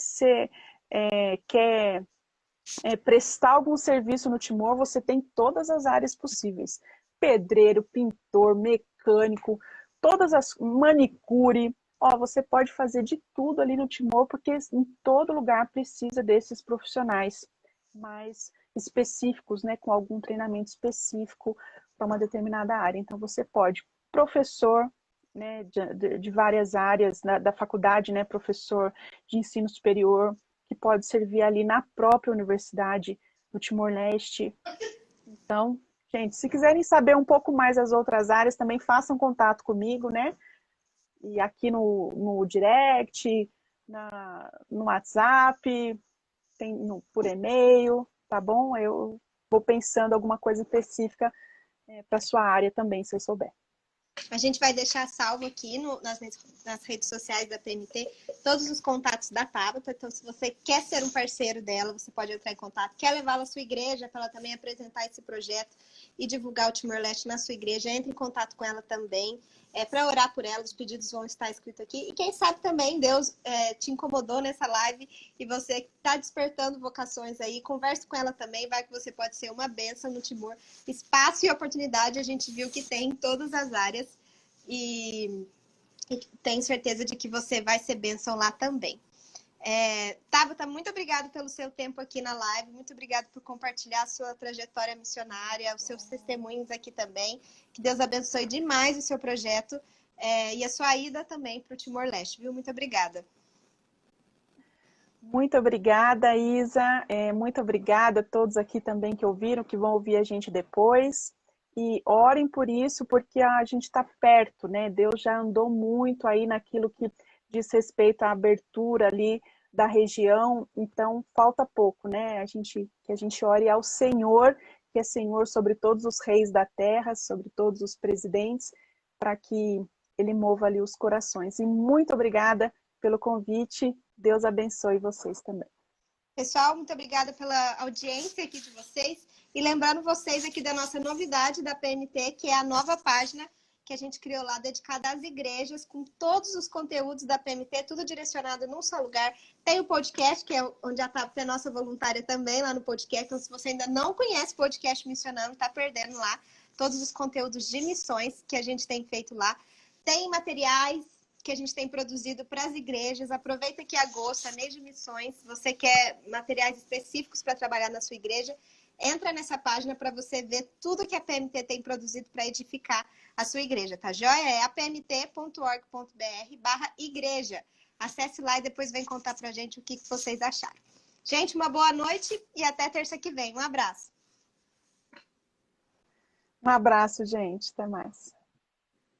prestar algum serviço no Timor, você tem todas as áreas possíveis. Pedreiro, pintor, mecânico, todas as manicure. Você pode fazer de tudo ali no Timor, porque em todo lugar precisa desses profissionais mais específicos, né, com algum treinamento específico para uma determinada área. Então, você pode. Professor, né, de várias áreas da faculdade, né, professor de ensino superior, que pode servir ali na própria universidade do Timor-Leste. Então, gente, se quiserem saber um pouco mais das outras áreas, também façam contato comigo, né? E aqui no direct, no WhatsApp, por e-mail, tá bom? Eu vou pensando alguma coisa específica para sua área também, se eu souber. A gente vai deixar salvo aqui nas redes sociais da PMT todos os contatos da Tabata. Então, se você quer ser um parceiro dela, você pode entrar em contato. Quer levá-la à sua igreja para ela também apresentar esse projeto e divulgar o Timor-Leste na sua igreja, entre em contato com ela também. Para orar por ela, os pedidos vão estar escritos aqui. E quem sabe também Deus te incomodou nessa live e você está despertando vocações aí, converse com ela também, vai que você pode ser uma bênção no Timor. Espaço e oportunidade a gente viu que tem em todas as áreas e tenho certeza de que você vai ser bênção lá também. Tabata, muito obrigada pelo seu tempo aqui na live, muito obrigada por compartilhar a sua trajetória missionária, os seus testemunhos aqui também. Que Deus abençoe demais o seu projeto e a sua ida também para o Timor-Leste, viu? Muito obrigada. Muito obrigada, Isa. Muito obrigada a todos aqui também que ouviram, que vão ouvir a gente depois. E orem por isso, porque a gente está perto, né? Deus já andou muito aí naquilo que diz respeito à abertura ali da região, então falta pouco, né? Que a gente ore ao Senhor, que é Senhor sobre todos os reis da terra, sobre todos os presidentes, para que Ele mova ali os corações. E muito obrigada pelo convite. Deus abençoe vocês também. Pessoal, muito obrigada pela audiência aqui de vocês. E lembrando vocês aqui da nossa novidade da PNT, que é a nova página que a gente criou lá, dedicada às igrejas, com todos os conteúdos da PMT, tudo direcionado num só lugar. Tem o podcast, que é onde a Tabata é nossa voluntária também, lá no podcast. Então, se você ainda não conhece o podcast Missionando, está perdendo lá todos os conteúdos de missões que a gente tem feito lá. Tem materiais que a gente tem produzido para as igrejas. Aproveita que agosto é mês de missões. Se você quer materiais específicos para trabalhar na sua igreja, entra nessa página para você ver tudo que a PMT tem produzido para edificar a sua igreja, tá joia? É apmt.org.br/igreja. Acesse lá e depois vem contar pra gente o que vocês acharam. Gente, uma boa noite e até terça que vem. Um abraço. Um abraço, gente. Até mais.